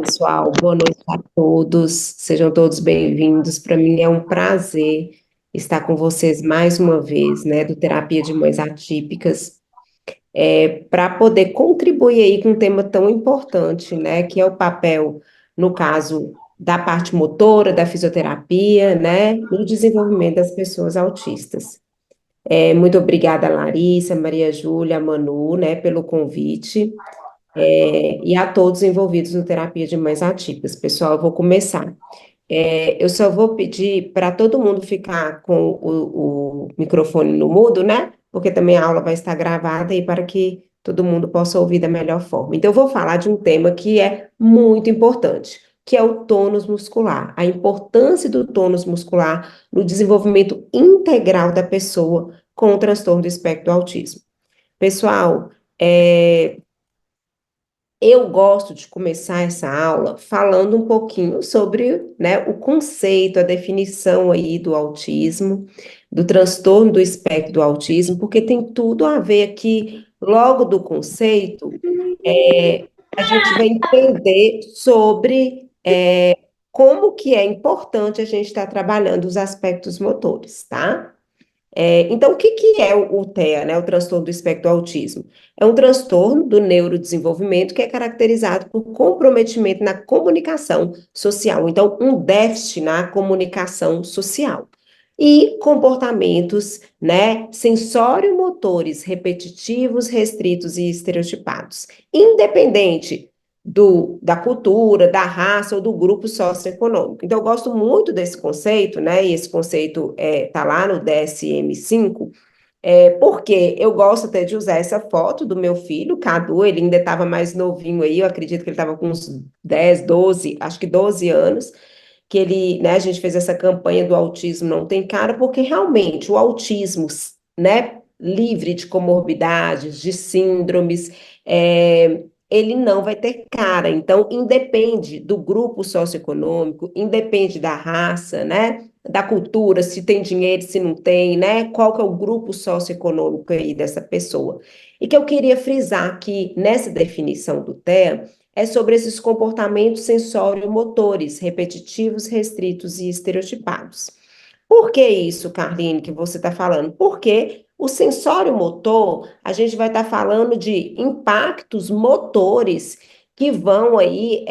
pessoal, boa noite a todos, sejam todos bem-vindos. Para mim é um prazer estar com vocês mais uma vez, né, do Terapia de Mães Atípicas, para poder contribuir aí com um tema tão importante, né, que é o papel, no caso, da parte motora, da fisioterapia, né, no desenvolvimento das pessoas autistas. Muito obrigada, Larissa, Maria Júlia, Manu, né, pelo convite. E a todos envolvidos no terapia de mães atípicas. Pessoal, eu vou começar. Eu só vou pedir para todo mundo ficar com o microfone no mudo, né? Porque também a aula vai estar gravada e para que todo mundo possa ouvir da melhor forma. Então, eu vou falar de um tema que é muito importante, que é o tônus muscular, a importância do tônus muscular no desenvolvimento integral da pessoa com o transtorno do espectro do autismo. Pessoal, eu gosto de começar essa aula falando um pouquinho sobre, né, o conceito, a definição aí do autismo, do transtorno do espectro do autismo, porque tem tudo a ver aqui, logo do conceito, a gente vai entender sobre como que é importante a gente estar trabalhando os aspectos motores, tá? Então, o que que é o TEA, né, o transtorno do espectro do autismo? É um transtorno do neurodesenvolvimento que é caracterizado por comprometimento na comunicação social, então, um déficit na comunicação social. E comportamentos, né, sensório-motores repetitivos, restritos e estereotipados, independente da cultura, da raça ou do grupo socioeconômico. Então, eu gosto muito desse conceito, né? E esse conceito está lá no DSM-5, porque eu gosto até de usar essa foto do meu filho, Cadu, ele ainda estava mais novinho aí, eu acredito que ele estava com uns 10, 12, acho que 12 anos, que ele, né, a gente fez essa campanha do autismo não tem cara, porque realmente o autismo, né, livre de comorbidades, de síndromes, ele não vai ter cara. Então, independe do grupo socioeconômico, independe da raça, né, da cultura, se tem dinheiro, se não tem, né, qual que é o grupo socioeconômico aí dessa pessoa. E que eu queria frisar aqui nessa definição do TEA, é sobre esses comportamentos sensório-motores, repetitivos, restritos e estereotipados. Por que isso, Carline, que você está falando? Porque o sensório-motor, a gente vai estar falando de impactos motores que vão aí,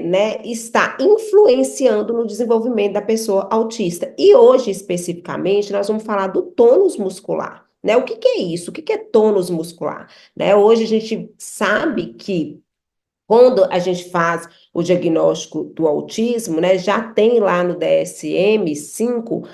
né, estar influenciando no desenvolvimento da pessoa autista. E hoje, especificamente, nós vamos falar do tônus muscular. Né? O que que é isso? O que que é tônus muscular? Né? Hoje a gente sabe que quando a gente faz o diagnóstico do autismo, né, já tem lá no DSM-5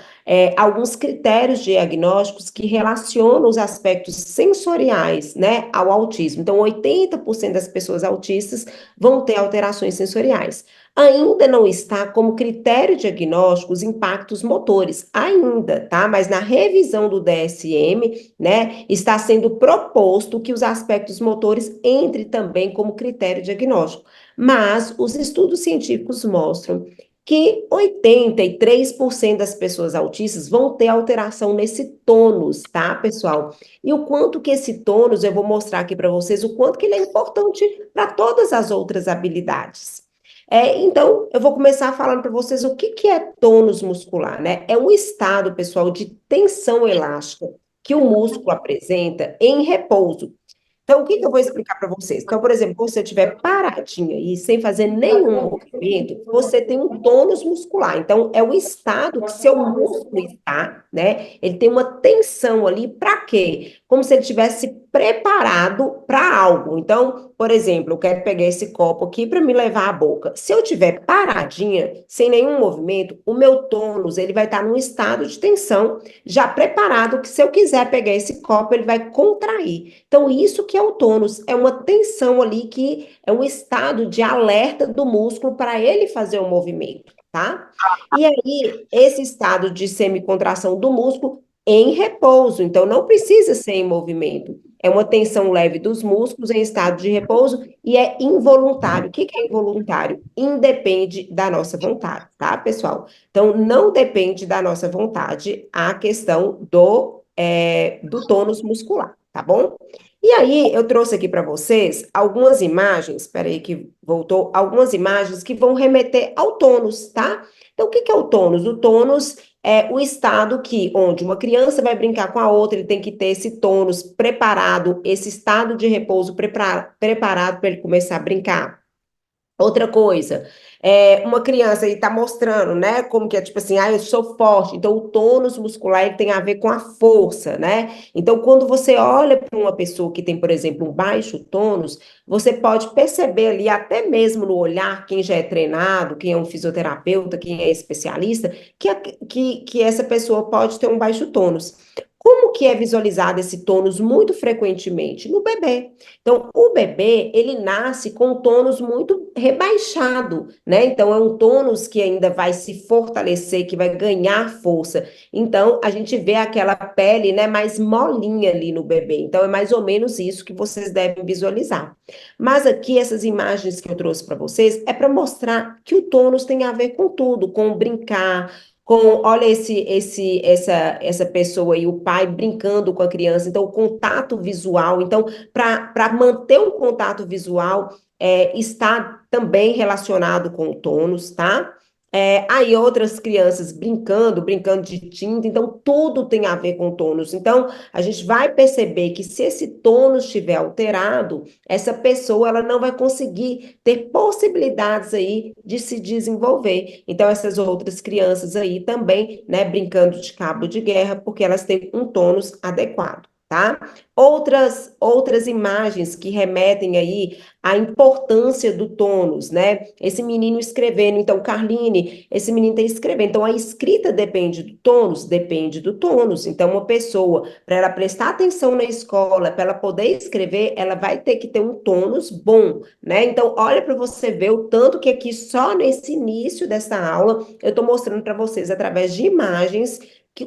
alguns critérios diagnósticos que relacionam os aspectos sensoriais, né, ao autismo. Então, 80% das pessoas autistas vão ter alterações sensoriais. Ainda não está como critério diagnóstico os impactos motores, ainda, tá? Mas na revisão do DSM, né, está sendo proposto que os aspectos motores entrem também como critério diagnóstico. Mas os estudos científicos mostram que 83% das pessoas autistas vão ter alteração nesse tônus, tá, pessoal? E o quanto que esse tônus, eu vou mostrar aqui para vocês, o quanto que ele é importante para todas as outras habilidades. Então, eu vou começar falando para vocês o que que é tônus muscular, né? É um estado, pessoal, de tensão elástica que o músculo apresenta em repouso. Então, o que que eu vou explicar para vocês? Então, por exemplo, se você estiver paradinha e sem fazer nenhum movimento, você tem um tônus muscular. Então, é o estado que seu músculo está, né? Ele tem uma tensão ali para quê? Como se ele tivesse preparado para algo. Então, por exemplo, eu quero pegar esse copo aqui para me levar à boca. Se eu estiver paradinha, sem nenhum movimento, o meu tônus, ele vai estar num estado de tensão, já preparado que se eu quiser pegar esse copo, ele vai contrair. Então, isso que é o tônus, é uma tensão ali que é um estado de alerta do músculo para ele fazer o movimento, tá? E aí, esse estado de semicontração do músculo em repouso, então não precisa ser em movimento. É uma tensão leve dos músculos em estado de repouso e é involuntário. O que que é involuntário? Independe da nossa vontade, tá, pessoal? Então, não depende da nossa vontade a questão do tônus muscular, tá bom? E aí, eu trouxe aqui para vocês algumas imagens, espera aí que voltou, algumas imagens que vão remeter ao tônus, tá? Então, o que que é o tônus? O tônus é o estado onde uma criança vai brincar com a outra, ele tem que ter esse tônus preparado, esse estado de repouso preparado para ele começar a brincar. Outra coisa, uma criança aí tá mostrando, né, como que é, tipo assim, eu sou forte, então o tônus muscular ele tem a ver com a força, né? Então, quando você olha para uma pessoa que tem, por exemplo, um baixo tônus, você pode perceber ali, até mesmo no olhar, quem já é treinado, quem é um fisioterapeuta, quem é especialista, que essa pessoa pode ter um baixo tônus. Como que é visualizado esse tônus muito frequentemente? No bebê. Então, o bebê, ele nasce com um tônus muito rebaixado, né? Então, é um tônus que ainda vai se fortalecer, que vai ganhar força. Então, a gente vê aquela pele, né, mais molinha ali no bebê. Então, é mais ou menos isso que vocês devem visualizar. Mas aqui, essas imagens que eu trouxe para vocês, é para mostrar que o tônus tem a ver com tudo, com brincar, olha essa pessoa aí, o pai brincando com a criança, então o contato visual, então para manter o contato visual, está também relacionado com o tônus, tá? Aí outras crianças brincando de tinta, então tudo tem a ver com tônus. Então, a gente vai perceber que se esse tônus estiver alterado, essa pessoa ela não vai conseguir ter possibilidades aí de se desenvolver. Então, essas outras crianças aí também, né, brincando de cabo de guerra, porque elas têm um tônus adequado. Tá? Outras imagens que remetem aí à importância do tônus, né? Esse menino escrevendo, então, Carline, esse menino está escrevendo. Então, a escrita depende do tônus? Depende do tônus. Então, uma pessoa, para ela prestar atenção na escola, para ela poder escrever, ela vai ter que ter um tônus bom, né? Então, olha para você ver o tanto que aqui, só nesse início dessa aula, eu estou mostrando para vocês, através de imagens,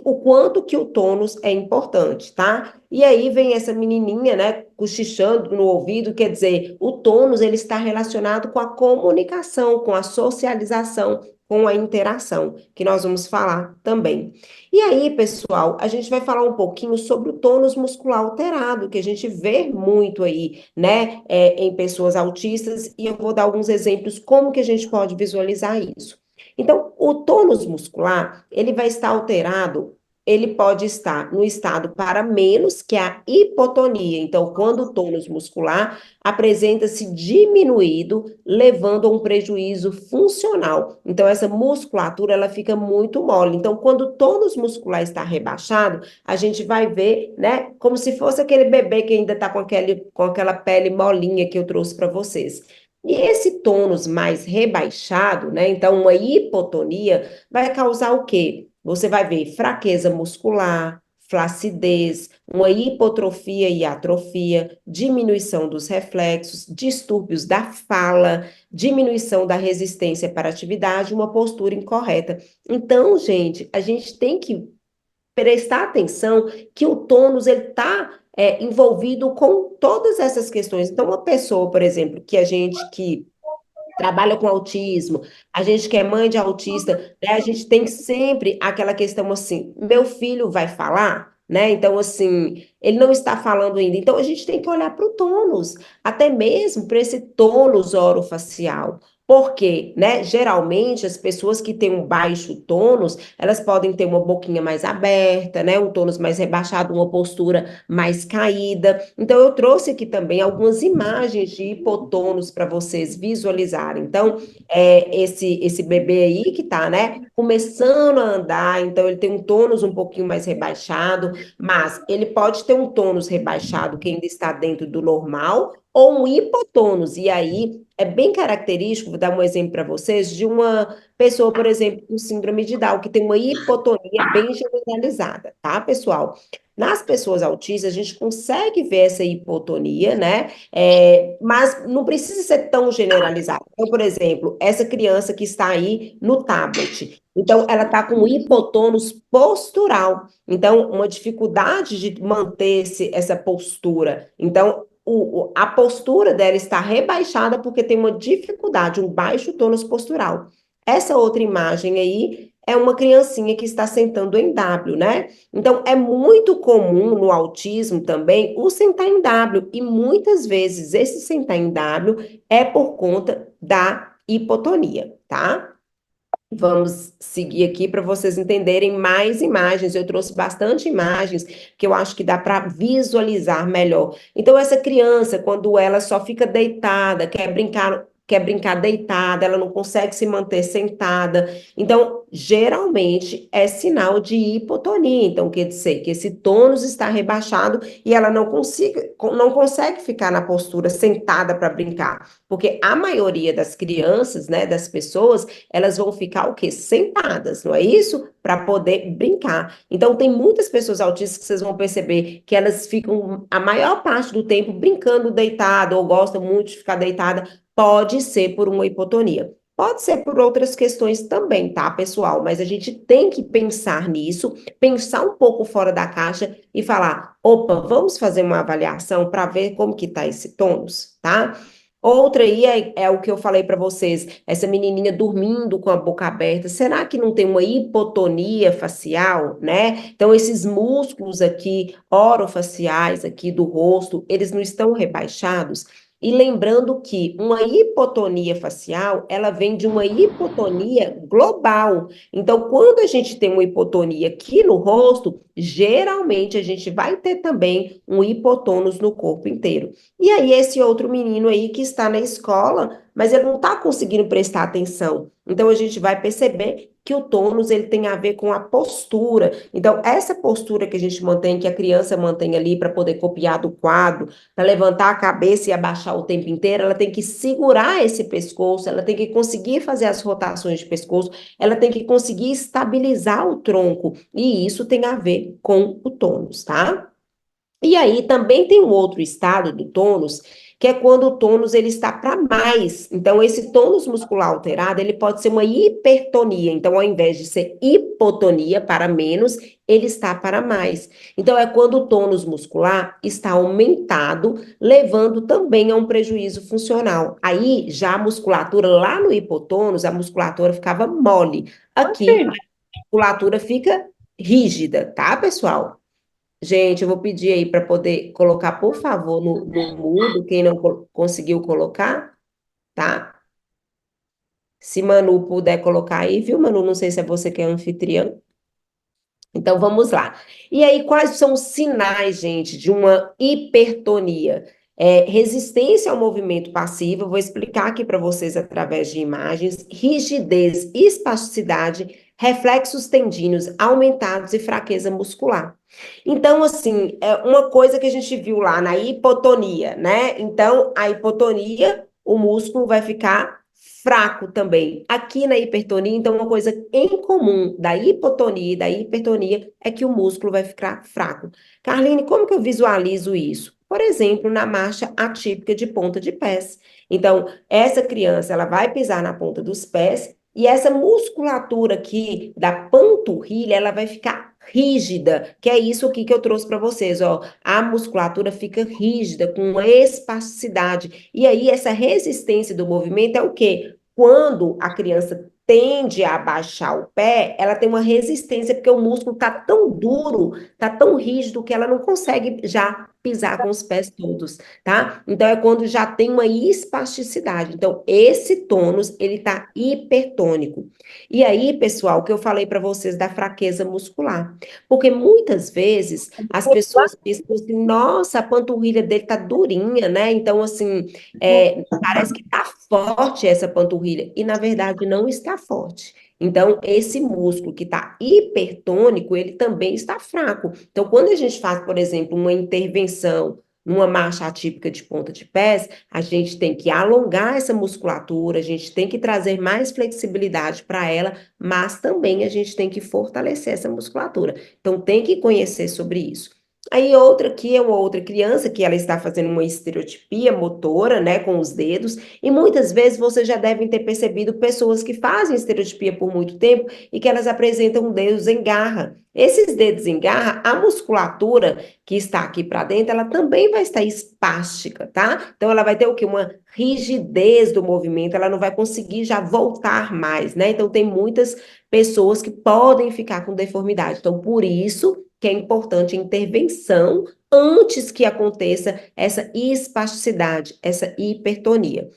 o quanto que o tônus é importante, tá? E aí vem essa menininha, né, cochichando no ouvido, quer dizer, o tônus ele está relacionado com a comunicação, com a socialização, com a interação, que nós vamos falar também. E aí, pessoal, a gente vai falar um pouquinho sobre o tônus muscular alterado, que a gente vê muito aí, né, em pessoas autistas, e eu vou dar alguns exemplos como que a gente pode visualizar isso. Então, o tônus muscular, ele vai estar alterado, ele pode estar no estado para menos, que é a hipotonia. Então, quando o tônus muscular apresenta-se diminuído, levando a um prejuízo funcional. Então, essa musculatura, ela fica muito mole. Então, quando o tônus muscular está rebaixado, a gente vai ver, né, como se fosse aquele bebê que ainda está com aquela pele molinha que eu trouxe para vocês. E esse tônus mais rebaixado, né? Então, uma hipotonia vai causar o quê? Você vai ver fraqueza muscular, flacidez, uma hipotrofia e atrofia, diminuição dos reflexos, distúrbios da fala, diminuição da resistência para a atividade, uma postura incorreta. Então, gente, a gente tem que prestar atenção que o tônus ele está envolvido com todas essas questões. Então, uma pessoa, por exemplo, que trabalha com autismo, a gente que é mãe de autista, né, a gente tem sempre aquela questão assim, meu filho vai falar, né? Então, assim, ele não está falando ainda. Então, a gente tem que olhar para o tônus, até mesmo para esse tônus orofacial. Porque, né, geralmente as pessoas que têm um baixo tônus, elas podem ter uma boquinha mais aberta, né, um tônus mais rebaixado, uma postura mais caída. Então, eu trouxe aqui também algumas imagens de hipotônus para vocês visualizarem. Então, esse bebê aí que tá, né, começando a andar, então ele tem um tônus um pouquinho mais rebaixado, mas ele pode ter um tônus rebaixado que ainda está dentro do normal, ou um hipotônus, e aí é bem característico, vou dar um exemplo para vocês, de uma pessoa, por exemplo, com síndrome de Down, que tem uma hipotonia bem generalizada, tá, pessoal? Nas pessoas autistas, a gente consegue ver essa hipotonia, né? Mas não precisa ser tão generalizado. Então, por exemplo, essa criança que está aí no tablet, então ela está com hipotônus postural, então uma dificuldade de manter essa postura. Então, a postura dela está rebaixada porque tem uma dificuldade, um baixo tônus postural. Essa outra imagem aí é uma criancinha que está sentando em W, né? Então, é muito comum no autismo também o sentar em W, e muitas vezes esse sentar em W é por conta da hipotonia, tá? Vamos seguir aqui para vocês entenderem mais imagens. Eu trouxe bastante imagens que eu acho que dá para visualizar melhor. Então, essa criança, quando ela só fica deitada, quer brincar deitada, ela não consegue se manter sentada. Então, geralmente é sinal de hipotonia. Então, quer dizer que esse tônus está rebaixado e ela não consegue ficar na postura sentada para brincar. Porque a maioria das crianças, né, das pessoas, elas vão ficar o quê? Sentadas, não é isso? Para poder brincar. Então, tem muitas pessoas autistas que vocês vão perceber que elas ficam a maior parte do tempo brincando deitada ou gostam muito de ficar deitada. Pode ser por uma hipotonia. Pode ser por outras questões também, tá, pessoal? Mas a gente tem que pensar nisso, pensar um pouco fora da caixa e falar: opa, vamos fazer uma avaliação para ver como que tá esse tônus, tá? Outra aí é o que eu falei para vocês, essa menininha dormindo com a boca aberta. Será que não tem uma hipotonia facial, né? Então, esses músculos aqui, orofaciais aqui do rosto, eles não estão rebaixados. E lembrando que uma hipotonia facial, ela vem de uma hipotonia global. Então, quando a gente tem uma hipotonia aqui no rosto, geralmente a gente vai ter também um hipotônus no corpo inteiro. E aí, esse outro menino aí que está na escola, mas ele não está conseguindo prestar atenção. Então, a gente vai perceber que o tônus ele tem a ver com a postura. Então, essa postura que a gente mantém, que a criança mantém ali para poder copiar do quadro, para levantar a cabeça e abaixar o tempo inteiro, ela tem que segurar esse pescoço, ela tem que conseguir fazer as rotações de pescoço, ela tem que conseguir estabilizar o tronco. E isso tem a ver com o tônus, tá? E aí também tem um outro estado do tônus, que é quando o tônus ele está para mais. Então, esse tônus muscular alterado, ele pode ser uma hipertonia. Então, ao invés de ser hipotonia para menos, ele está para mais. Então, é quando o tônus muscular está aumentado, levando também a um prejuízo funcional. Aí, já a musculatura lá no hipotônus, a musculatura ficava mole. Aqui, a musculatura fica rígida, tá, pessoal? Gente, eu vou pedir aí para poder colocar, por favor, no mudo, quem não conseguiu colocar, tá? Se Manu puder colocar aí, viu, Manu? Não sei se é você que é anfitriã. Então vamos lá. E aí, quais são os sinais, gente, de uma hipertonia? Resistência ao movimento passivo, eu vou explicar aqui para vocês através de imagens, rigidez, espasticidade, reflexos tendíneos aumentados e fraqueza muscular. Então, assim, é uma coisa que a gente viu lá na hipotonia, né? Então, a hipotonia, o músculo vai ficar fraco também. Aqui na hipertonia, então, uma coisa em comum da hipotonia e da hipertonia é que o músculo vai ficar fraco. Carline, como que eu visualizo isso? Por exemplo, na marcha atípica de ponta de pés. Então, essa criança, ela vai pisar na ponta dos pés e essa musculatura aqui da panturrilha, ela vai ficar rígida, que é isso aqui que eu trouxe para vocês, ó. A musculatura fica rígida, com espasticidade. E aí, essa resistência do movimento é o quê? Quando a criança tende a abaixar o pé, ela tem uma resistência, porque o músculo está tão duro, está tão rígido, que ela não consegue já pisar com os pés todos, tá? Então, é quando já tem uma espasticidade. Então, esse tônus, ele está hipertônico. E aí, pessoal, o que eu falei para vocês da fraqueza muscular. Porque muitas vezes as pessoas pensam assim, nossa, a panturrilha dele tá durinha, né? Então, assim, parece que tá forte essa panturrilha. E, na verdade, não está forte. Então, esse músculo que está hipertônico, ele também está fraco. Então, quando a gente faz, por exemplo, uma intervenção numa marcha atípica de ponta de pés, a gente tem que alongar essa musculatura, a gente tem que trazer mais flexibilidade para ela, mas também a gente tem que fortalecer essa musculatura. Então, tem que conhecer sobre isso. Aí outra que é uma outra criança que ela está fazendo uma estereotipia motora, né, com os dedos, e muitas vezes vocês já devem ter percebido pessoas que fazem estereotipia por muito tempo e que elas apresentam dedos em garra. Esses dedos em garra, a musculatura que está aqui para dentro, ela também vai estar espástica, tá? Então ela vai ter o quê? Uma rigidez do movimento, ela não vai conseguir já voltar mais, né? Então tem muitas pessoas que podem ficar com deformidade. Então por isso que é importante a intervenção antes que aconteça essa espasticidade, essa hipertonia.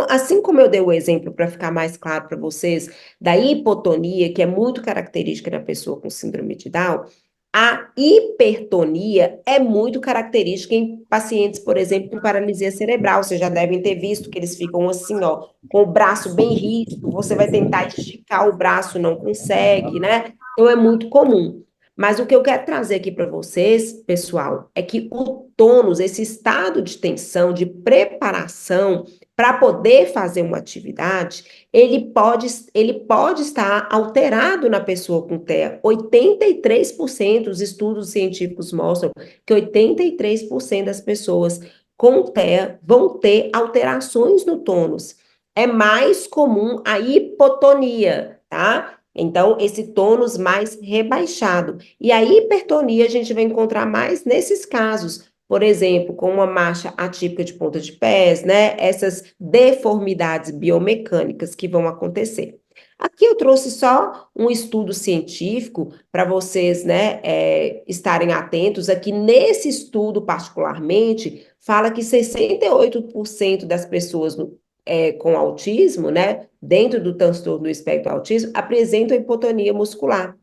Assim como eu dei o exemplo para ficar mais claro para vocês da hipotonia, que é muito característica na pessoa com síndrome de Down, a hipertonia é muito característica em pacientes, por exemplo, com paralisia cerebral. Vocês já devem ter visto que eles ficam assim, ó, com o braço bem rígido. Você vai tentar esticar o braço, não consegue, né? Então é muito comum. Mas o que eu quero trazer aqui para vocês, pessoal, é que o tônus, esse estado de tensão, de preparação para poder fazer uma atividade, ele pode estar alterado na pessoa com TEA. 83% os estudos científicos mostram que 83% das pessoas com TEA vão ter alterações no tônus. É mais comum a hipotonia, tá? Então, esse tônus mais rebaixado. E a hipertonia a gente vai encontrar mais nesses casos, por exemplo, com uma marcha atípica de ponta de pés, né? Essas deformidades biomecânicas que vão acontecer. Aqui eu trouxe só um estudo científico para vocês, né, estarem atentos. Aqui nesse estudo particularmente, fala que 68% das pessoas com autismo, né, dentro do transtorno do espectro do autismo, apresentam hipotonia muscular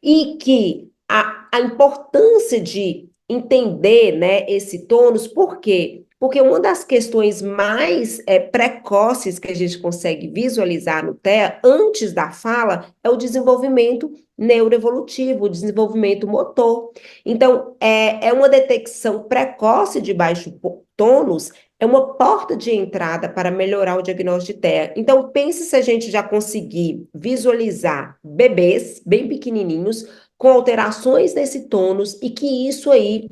e que a importância de entender, né, esse tônus, por quê? Porque uma das questões mais precoces que a gente consegue visualizar no TEA, antes da fala, é o desenvolvimento neuroevolutivo, o desenvolvimento motor. Então, é uma detecção precoce de baixo tônus, é uma porta de entrada para melhorar o diagnóstico de TEA. Então, pense se a gente já conseguir visualizar bebês bem pequenininhos com alterações nesse tônus e que isso aí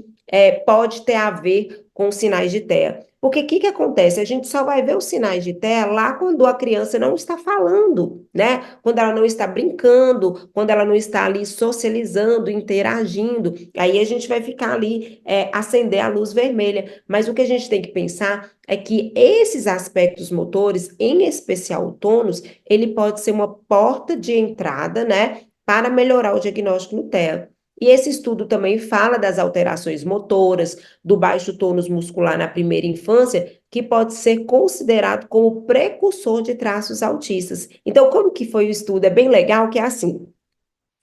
pode ter a ver com sinais de TEA. Porque o que acontece? A gente só vai ver os sinais de TEA lá quando a criança não está falando, né? Quando ela não está brincando, quando ela não está ali socializando, interagindo. Aí a gente vai ficar ali, acender a luz vermelha. Mas o que a gente tem que pensar é que esses aspectos motores, em especial o tônus, ele pode ser uma porta de entrada, né? Para melhorar o diagnóstico no TEA. E esse estudo também fala das alterações motoras, do baixo tônus muscular na primeira infância, que pode ser considerado como precursor de traços autistas. Então, como que foi o estudo? É bem legal que é assim,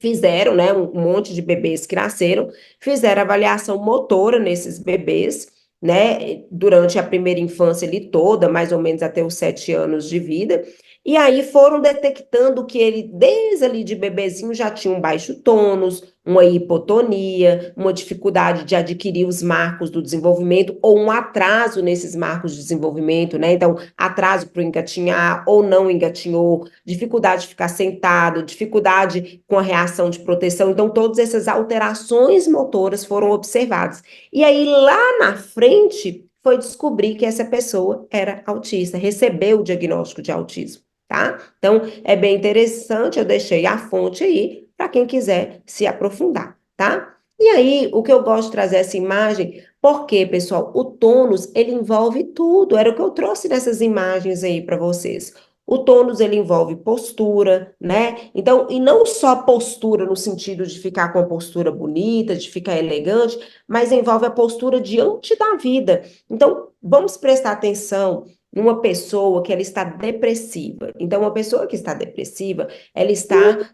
fizeram, né, um monte de bebês que nasceram, fizeram avaliação motora nesses bebês, né, durante a primeira infância ali toda, mais ou menos até os 7 anos de vida, e aí foram detectando que ele, desde ali de bebezinho, já tinha um baixo tônus, uma hipotonia, uma dificuldade de adquirir os marcos do desenvolvimento, ou um atraso nesses marcos de desenvolvimento, né? Então, atraso para o engatinhar, ou não engatinhou, dificuldade de ficar sentado, dificuldade com a reação de proteção. Então, todas essas alterações motoras foram observadas. E aí, lá na frente, foi descobrir que essa pessoa era autista, recebeu o diagnóstico de autismo, tá? Então, é bem interessante, eu deixei a fonte aí para quem quiser se aprofundar, tá? E aí, o que eu gosto de trazer essa imagem, porque, pessoal, o tônus, ele envolve tudo, era o que eu trouxe nessas imagens aí para vocês. O tônus, ele envolve postura, né? Então, e não só postura no sentido de ficar com a postura bonita, de ficar elegante, mas envolve a postura diante da vida. Então, vamos prestar atenção numa pessoa que ela está depressiva. Então, uma pessoa que está depressiva, ela está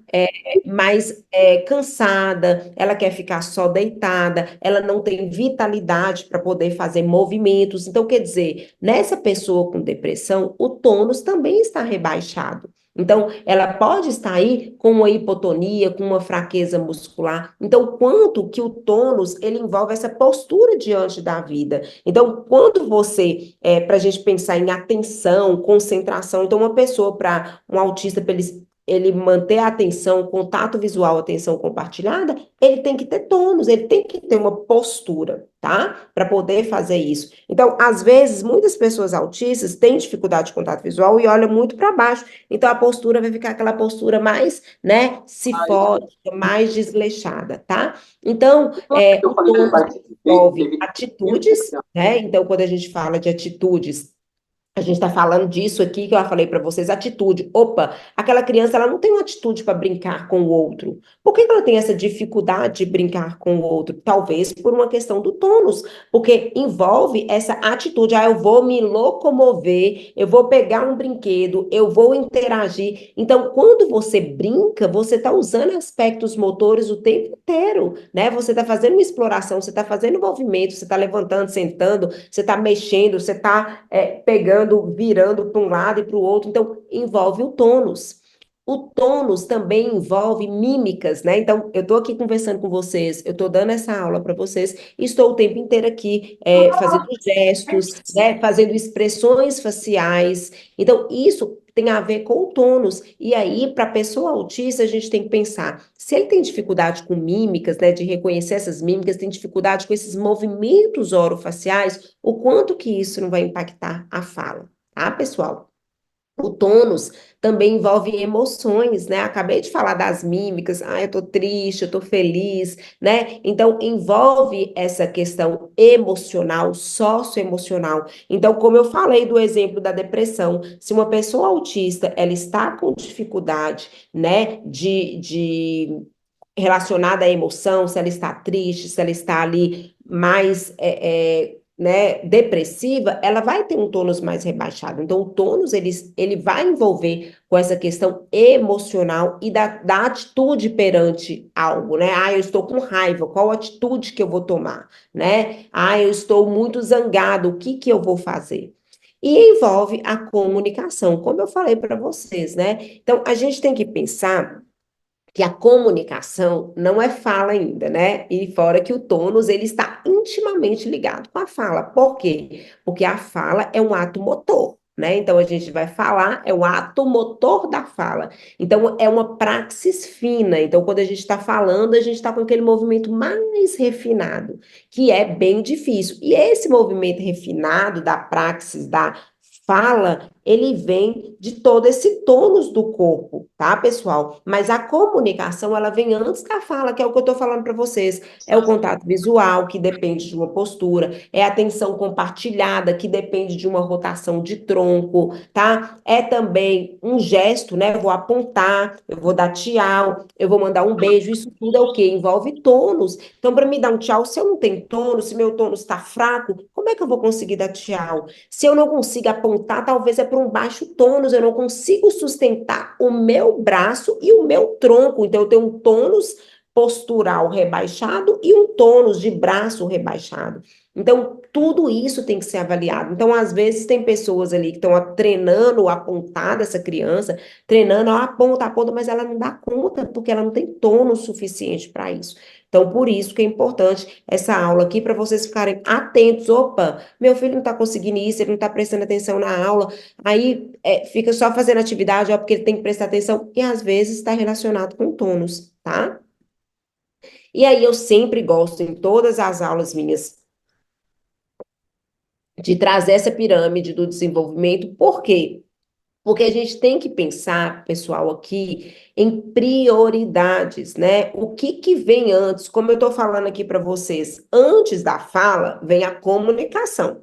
mais cansada, ela quer ficar só deitada, ela não tem vitalidade para poder fazer movimentos. Então, quer dizer, nessa pessoa com depressão, o tônus também está rebaixado. Então, ela pode estar aí com uma hipotonia, com uma fraqueza muscular. Então, quanto que o tônus, ele envolve essa postura diante da vida. Então, quando você, para a gente pensar em atenção, concentração, então uma pessoa para um autista, para ele ele manter a atenção, contato visual, atenção compartilhada, ele tem que ter tônus, ele tem que ter uma postura, tá? Para poder fazer isso. Então, às vezes, muitas pessoas autistas têm dificuldade de contato visual e olham muito para baixo. Então, a postura vai ficar aquela postura mais, né, cifótica, mais desleixada, tá? Então, Que eu o falei que eu tônus participei, que envolve teve atitudes, né? Então, quando a gente fala de atitudes, a gente está falando disso aqui que eu falei para vocês, atitude. Opa, aquela criança ela não tem uma atitude para brincar com o outro. Por que que ela tem essa dificuldade de brincar com o outro? Talvez por uma questão do tônus, porque envolve essa atitude. Ah, eu vou me locomover, eu vou pegar um brinquedo, eu vou interagir. Então, quando você brinca, você está usando aspectos motores o tempo inteiro, né? Você está fazendo uma exploração, você está fazendo movimento, você está levantando, sentando, você está mexendo, você está pegando, virando para um lado e para o outro. Então, envolve o tônus. O tônus também envolve mímicas, né? Então, eu estou aqui conversando com vocês, eu estou dando essa aula para vocês, e estou o tempo inteiro aqui fazendo gestos, né? Fazendo expressões faciais. Então, isso tem a ver com o tônus. E aí, para a pessoa autista, a gente tem que pensar, se ele tem dificuldade com mímicas, né, de reconhecer essas mímicas, tem dificuldade com esses movimentos orofaciais, o quanto que isso não vai impactar a fala, tá, pessoal? O tônus também envolve emoções, né? Acabei de falar das mímicas, ah, eu tô triste, eu tô feliz, né? Então, envolve essa questão emocional, socioemocional. Então, como eu falei do exemplo da depressão, se uma pessoa autista, ela está com dificuldade, né, de relacionada à emoção, se ela está triste, se ela está ali mais né, depressiva, ela vai ter um tônus mais rebaixado. Então, o tônus, ele vai envolver com essa questão emocional e da atitude perante algo, né? Ah, eu estou com raiva, qual atitude que eu vou tomar, né? Ah, eu estou muito zangado, o que que eu vou fazer? E envolve a comunicação, como eu falei para vocês, né? Então, a gente tem que pensar que a comunicação não é fala ainda, né? E fora que o tônus, ele está intimamente ligado com a fala. Por quê? Porque a fala é um ato motor, né? Então, a gente vai falar, é o ato motor da fala. Então, é uma praxis fina. Então, quando a gente está falando, a gente está com aquele movimento mais refinado, que é bem difícil. E esse movimento refinado da praxis, da fala, ele vem de todo esse tônus do corpo, tá, pessoal? Mas a comunicação, ela vem antes da fala, que é o que eu tô falando para vocês. É o contato visual, que depende de uma postura, é a atenção compartilhada, que depende de uma rotação de tronco, tá? É também um gesto, né? Eu vou apontar, eu vou dar tchau, eu vou mandar um beijo, isso tudo é o quê? Envolve tônus. Então, para me dar um tchau, se eu não tenho tônus, se meu tônus está fraco, como é que eu vou conseguir dar tchau? Se eu não consigo apontar, talvez é por um baixo tônus, eu não consigo sustentar o meu braço e o meu tronco. Então, eu tenho um tônus postural rebaixado e um tônus de braço rebaixado. Então, tudo isso tem que ser avaliado. Então, às vezes, tem pessoas ali que estão treinando o apontar dessa criança, treinando, ela aponta, mas ela não dá conta, porque ela não tem tônus suficiente para isso. Então, por isso que é importante essa aula aqui, para vocês ficarem atentos. Opa, meu filho não está conseguindo isso, ele não está prestando atenção na aula, aí fica só fazendo atividade, ó, porque ele tem que prestar atenção, e às vezes está relacionado com tônus, tá? E aí eu sempre gosto, em todas as aulas minhas, de trazer essa pirâmide do desenvolvimento, por quê? Porque a gente tem que pensar, pessoal, aqui em prioridades, né? O que que vem antes? Como eu estou falando aqui para vocês, antes da fala vem a comunicação.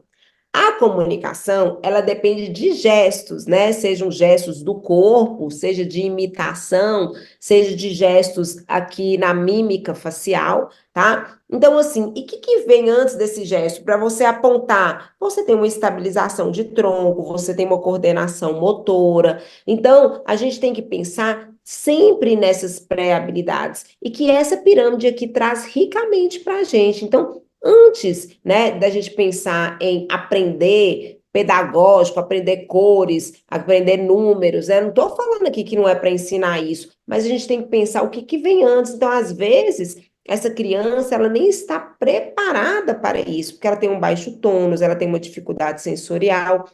A comunicação, ela depende de gestos, né? Sejam gestos do corpo, seja de imitação, seja de gestos aqui na mímica facial, tá? Então, assim, e o que que vem antes desse gesto? Para você apontar, você tem uma estabilização de tronco, você tem uma coordenação motora. Então, a gente tem que pensar sempre nessas pré-habilidades e que essa pirâmide aqui traz ricamente para a gente. Então, antes, né, da gente pensar em aprender pedagógico, aprender cores, aprender números, né? Não estou falando aqui que não é para ensinar isso, mas a gente tem que pensar o que que vem antes. Então, às vezes, essa criança, ela nem está preparada para isso, porque ela tem um baixo tônus, ela tem uma dificuldade sensorial.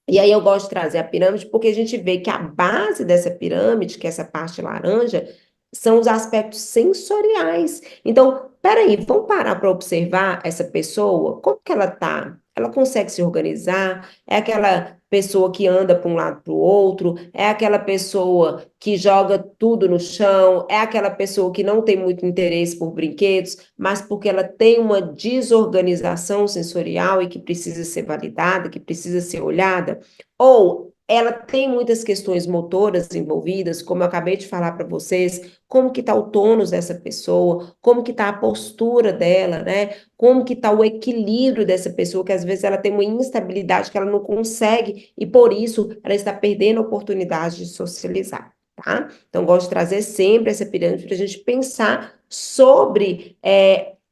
E aí eu gosto de trazer a pirâmide porque a gente vê que a base dessa pirâmide, que é essa parte laranja, são os aspectos sensoriais. Então, peraí, vamos parar para observar essa pessoa? Como que ela tá? Ela consegue se organizar? É aquela pessoa que anda para um lado para o outro? É aquela pessoa que joga tudo no chão? É aquela pessoa que não tem muito interesse por brinquedos, mas porque ela tem uma desorganização sensorial e que precisa ser validada, que precisa ser olhada? Ou ela tem muitas questões motoras envolvidas, como eu acabei de falar para vocês, como que está o tônus dessa pessoa, como que está a postura dela, né? Como que está o equilíbrio dessa pessoa, que às vezes ela tem uma instabilidade que ela não consegue e por isso ela está perdendo a oportunidade de socializar, tá? Então, gosto de trazer sempre essa pirâmide para a gente pensar sobre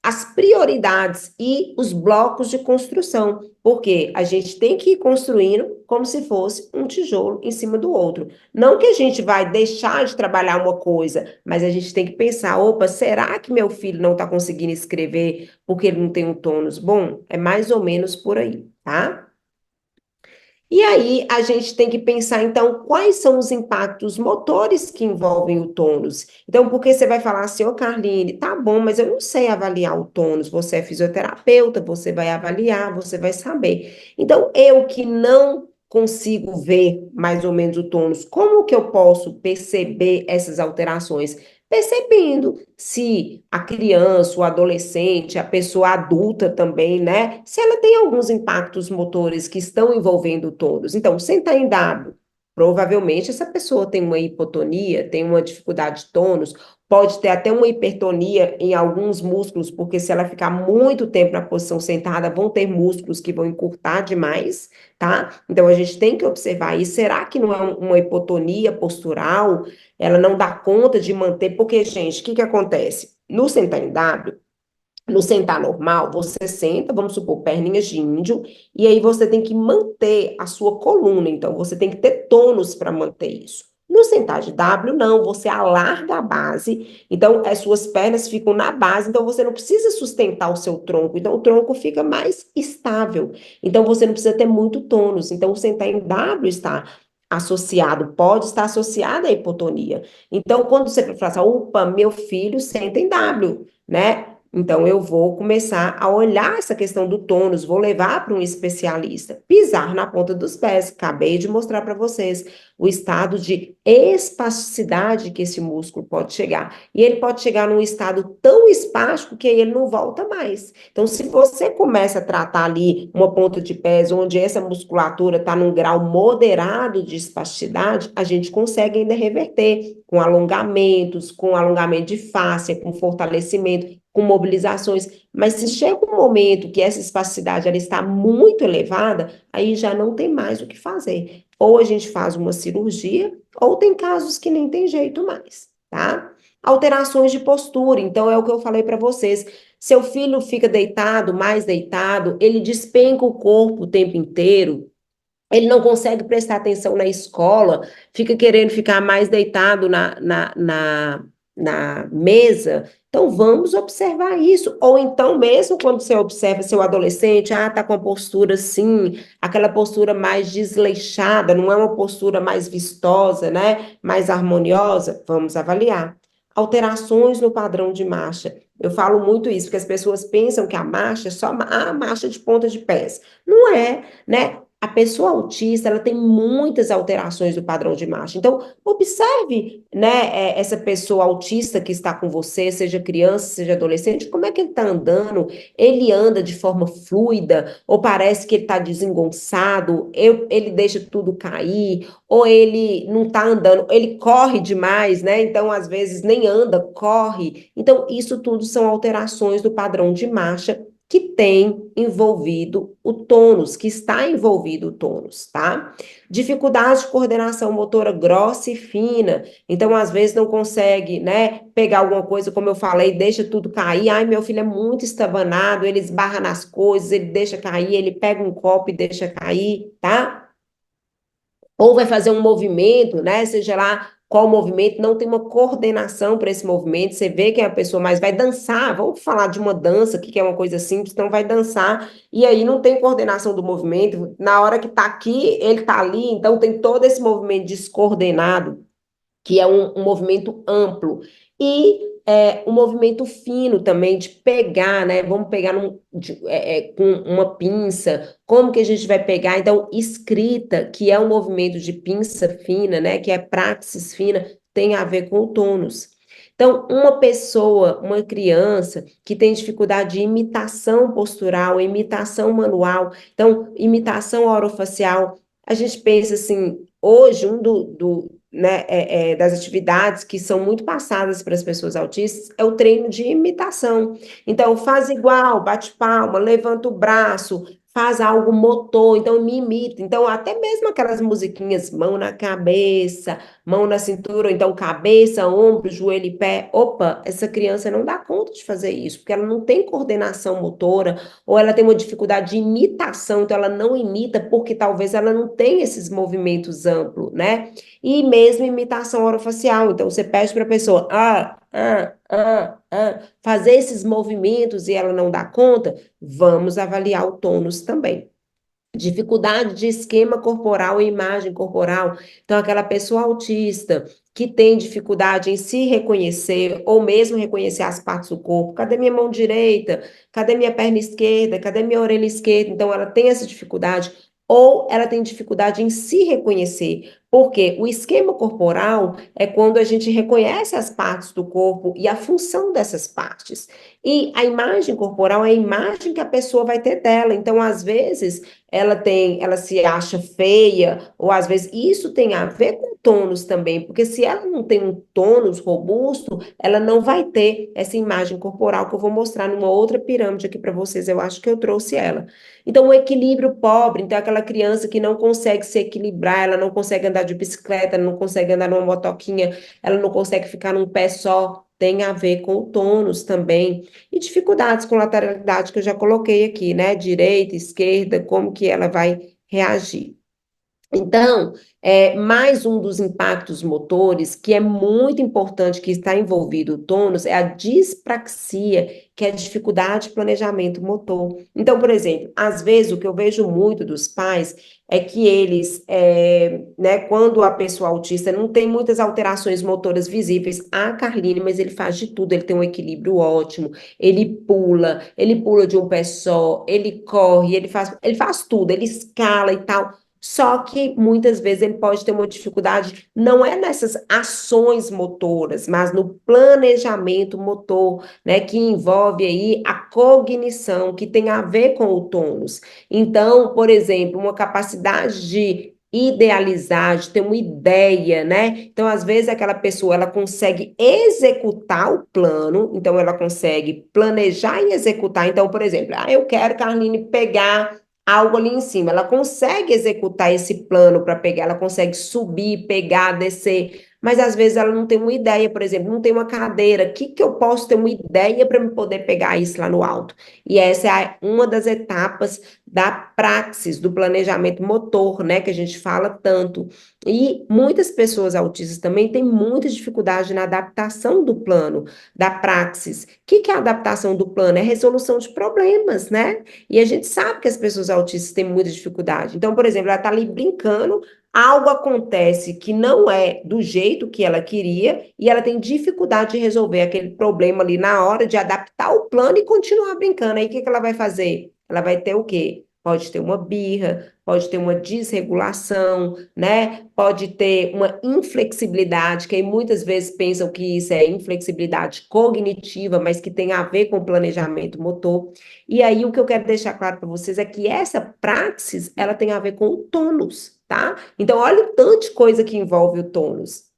as prioridades e os blocos de construção, porque a gente tem que ir construindo como se fosse um tijolo em cima do outro. Não que a gente vai deixar de trabalhar uma coisa, mas a gente tem que pensar: opa, será que meu filho não está conseguindo escrever porque ele não tem um tônus bom? É mais ou menos por aí, tá? E aí a gente tem que pensar, então, quais são os impactos motores que envolvem o tônus. Então, porque você vai falar assim, ô Carline, tá bom, mas eu não sei avaliar o tônus. Você é fisioterapeuta, você vai avaliar, você vai saber. Então, eu que não consigo ver mais ou menos o tônus, como que eu posso perceber essas alterações? Percebendo se a criança, o adolescente, a pessoa adulta também, né? Se ela tem alguns impactos motores que estão envolvendo todos. Então, sentar em W, provavelmente essa pessoa tem uma hipotonia, tem uma dificuldade de tônus, pode ter até uma hipertonia em alguns músculos, porque se ela ficar muito tempo na posição sentada, vão ter músculos que vão encurtar demais, tá? Então, a gente tem que observar isso. Será que não é uma hipotonia postural? Ela não dá conta de manter, porque, gente, o que que acontece? No sentar em W, no sentar normal, você senta, vamos supor, perninhas de índio, e aí você tem que manter a sua coluna, então você tem que ter tônus para manter isso. No sentar de W, não, você alarga a base, então as suas pernas ficam na base, então você não precisa sustentar o seu tronco, então o tronco fica mais estável, então você não precisa ter muito tônus, então o sentar em W está associado, pode estar associado à hipotonia. Então, quando você fala assim, opa, meu filho senta em W, né? Então, eu vou começar a olhar essa questão do tônus, vou levar para um especialista. Pisar na ponta dos pés, acabei de mostrar para vocês o estado de espasticidade que esse músculo pode chegar. E ele pode chegar num estado tão espástico que aí ele não volta mais. Então, se você começa a tratar ali uma ponta de pés, onde essa musculatura está num grau moderado de espasticidade, a gente consegue ainda reverter com alongamento de fáscia, com fortalecimento, com mobilizações, mas se chega um momento que essa espasticidade ela está muito elevada, aí já não tem mais o que fazer. Ou a gente faz uma cirurgia, ou tem casos que nem tem jeito mais, tá? Alterações de postura, então é o que eu falei para vocês. Seu filho fica deitado, mais deitado, ele despenca o corpo o tempo inteiro, ele não consegue prestar atenção na escola, fica querendo ficar mais deitado na mesa. Então, vamos observar isso. Ou então, mesmo quando você observa seu adolescente, tá com a postura assim, aquela postura mais desleixada, não é uma postura mais vistosa, né? Mais harmoniosa, vamos avaliar. Alterações no padrão de marcha. Eu falo muito isso, porque as pessoas pensam que a marcha é só a marcha de ponta de pés. Não é, né? A pessoa autista, ela tem muitas alterações do padrão de marcha. Então, observe, né, essa pessoa autista que está com você, seja criança, seja adolescente, como é que ele está andando? Ele anda de forma fluida? Ou parece que ele está desengonçado? Ele deixa tudo cair? Ou ele não está andando? Ele corre demais, né? Então, às vezes, nem anda, corre. Então, isso tudo são alterações do padrão de marcha que tem envolvido o tônus, que está envolvido o tônus, tá? Dificuldade de coordenação motora grossa e fina. Então, às vezes, não consegue, né, pegar alguma coisa, como eu falei, deixa tudo cair. Ai, meu filho é muito estabanado, ele esbarra nas coisas, ele deixa cair, ele pega um copo e deixa cair, tá? Ou vai fazer um movimento, né? Seja lá qual movimento, não tem uma coordenação para esse movimento. Você vê que é a pessoa mais vai dançar, vamos falar de uma dança aqui, que é uma coisa simples, então vai dançar, e aí não tem coordenação do movimento. Na hora que está aqui, ele está ali, então tem todo esse movimento descoordenado que é um movimento amplo, e um movimento fino também, de pegar, né? Vamos pegar com uma pinça, como que a gente vai pegar? Então, escrita, que é um movimento de pinça fina, né? Que é praxis fina, tem a ver com o tônus. Então, uma pessoa, uma criança que tem dificuldade de imitação postural, imitação manual, então, imitação orofacial, a gente pensa assim, hoje, né, das atividades que são muito passadas para as pessoas autistas é o treino de imitação. Então, faz igual, bate palma, levanta o braço, faz algo motor, então me imita. Então, até mesmo aquelas musiquinhas, mão na cabeça, mão na cintura, ou então cabeça, ombro, joelho e pé. Opa, essa criança não dá conta de fazer isso, porque ela não tem coordenação motora, ou ela tem uma dificuldade de imitação, então ela não imita porque talvez ela não tenha esses movimentos amplos, né? E mesmo imitação orofacial. Então, você pede para a pessoa fazer esses movimentos e ela não dá conta, vamos avaliar o tônus também. Dificuldade de esquema corporal e imagem corporal. Então, aquela pessoa autista que tem dificuldade em se reconhecer, ou mesmo reconhecer as partes do corpo. Cadê minha mão direita? Cadê minha perna esquerda? Cadê minha orelha esquerda? Então, ela tem essa dificuldade. Ou ela tem dificuldade em se reconhecer. Porque o esquema corporal é quando a gente reconhece as partes do corpo e a função dessas partes. E a imagem corporal é a imagem que a pessoa vai ter dela. Então, às vezes, ela se acha feia, ou às vezes isso tem a ver com tônus também, porque se ela não tem um tônus robusto, ela não vai ter essa imagem corporal que eu vou mostrar numa outra pirâmide aqui para vocês, eu acho que eu trouxe ela. Então, o equilíbrio pobre, então aquela criança que não consegue se equilibrar, ela não consegue andar de bicicleta, ela não consegue andar numa motoquinha, ela não consegue ficar num pé só, tem a ver com o tônus também. E dificuldades com lateralidade que eu já coloquei aqui, né? Direita, esquerda, como que ela vai reagir. Então, mais um dos impactos motores, que é muito importante, que está envolvido o tônus, é a dispraxia, que é a dificuldade de planejamento motor. Então, por exemplo, às vezes o que eu vejo muito dos pais é que eles, né, quando a pessoa autista não tem muitas alterações motoras visíveis, a Carline, mas ele faz de tudo, ele tem um equilíbrio ótimo, ele pula de um pé só, ele corre, ele faz tudo, ele escala e tal. Só que muitas vezes ele pode ter uma dificuldade, não é nessas ações motoras, mas no planejamento motor, né, que envolve aí a cognição, que tem a ver com o tônus. Então, por exemplo, uma capacidade de idealizar, de ter uma ideia, né? Então, às vezes aquela pessoa ela consegue executar o plano, então ela consegue planejar e executar. Então, por exemplo, eu quero, Carline, pegar algo ali em cima. Ela consegue executar esse plano para pegar, ela consegue subir, pegar, descer, mas às vezes ela não tem uma ideia, por exemplo, não tem uma cadeira. O que que eu posso ter uma ideia para me poder pegar isso lá no alto? E essa é uma das etapas da praxis, do planejamento motor, né, que a gente fala tanto. E muitas pessoas autistas também têm muita dificuldade na adaptação do plano, da praxis. O que que é a adaptação do plano? É resolução de problemas, né? E a gente sabe que as pessoas autistas têm muita dificuldade. Então, por exemplo, ela está ali brincando, algo acontece que não é do jeito que ela queria, e ela tem dificuldade de resolver aquele problema ali na hora de adaptar o plano e continuar brincando. Aí o que que ela vai fazer? Ela vai ter o quê? Pode ter uma birra, pode ter uma desregulação, né? Pode ter uma inflexibilidade, que aí muitas vezes pensam que isso é inflexibilidade cognitiva, mas que tem a ver com planejamento motor. E aí o que eu quero deixar claro para vocês é que essa praxis, ela tem a ver com o tônus, tá? Então, olha o tanto de coisa que envolve o tônus.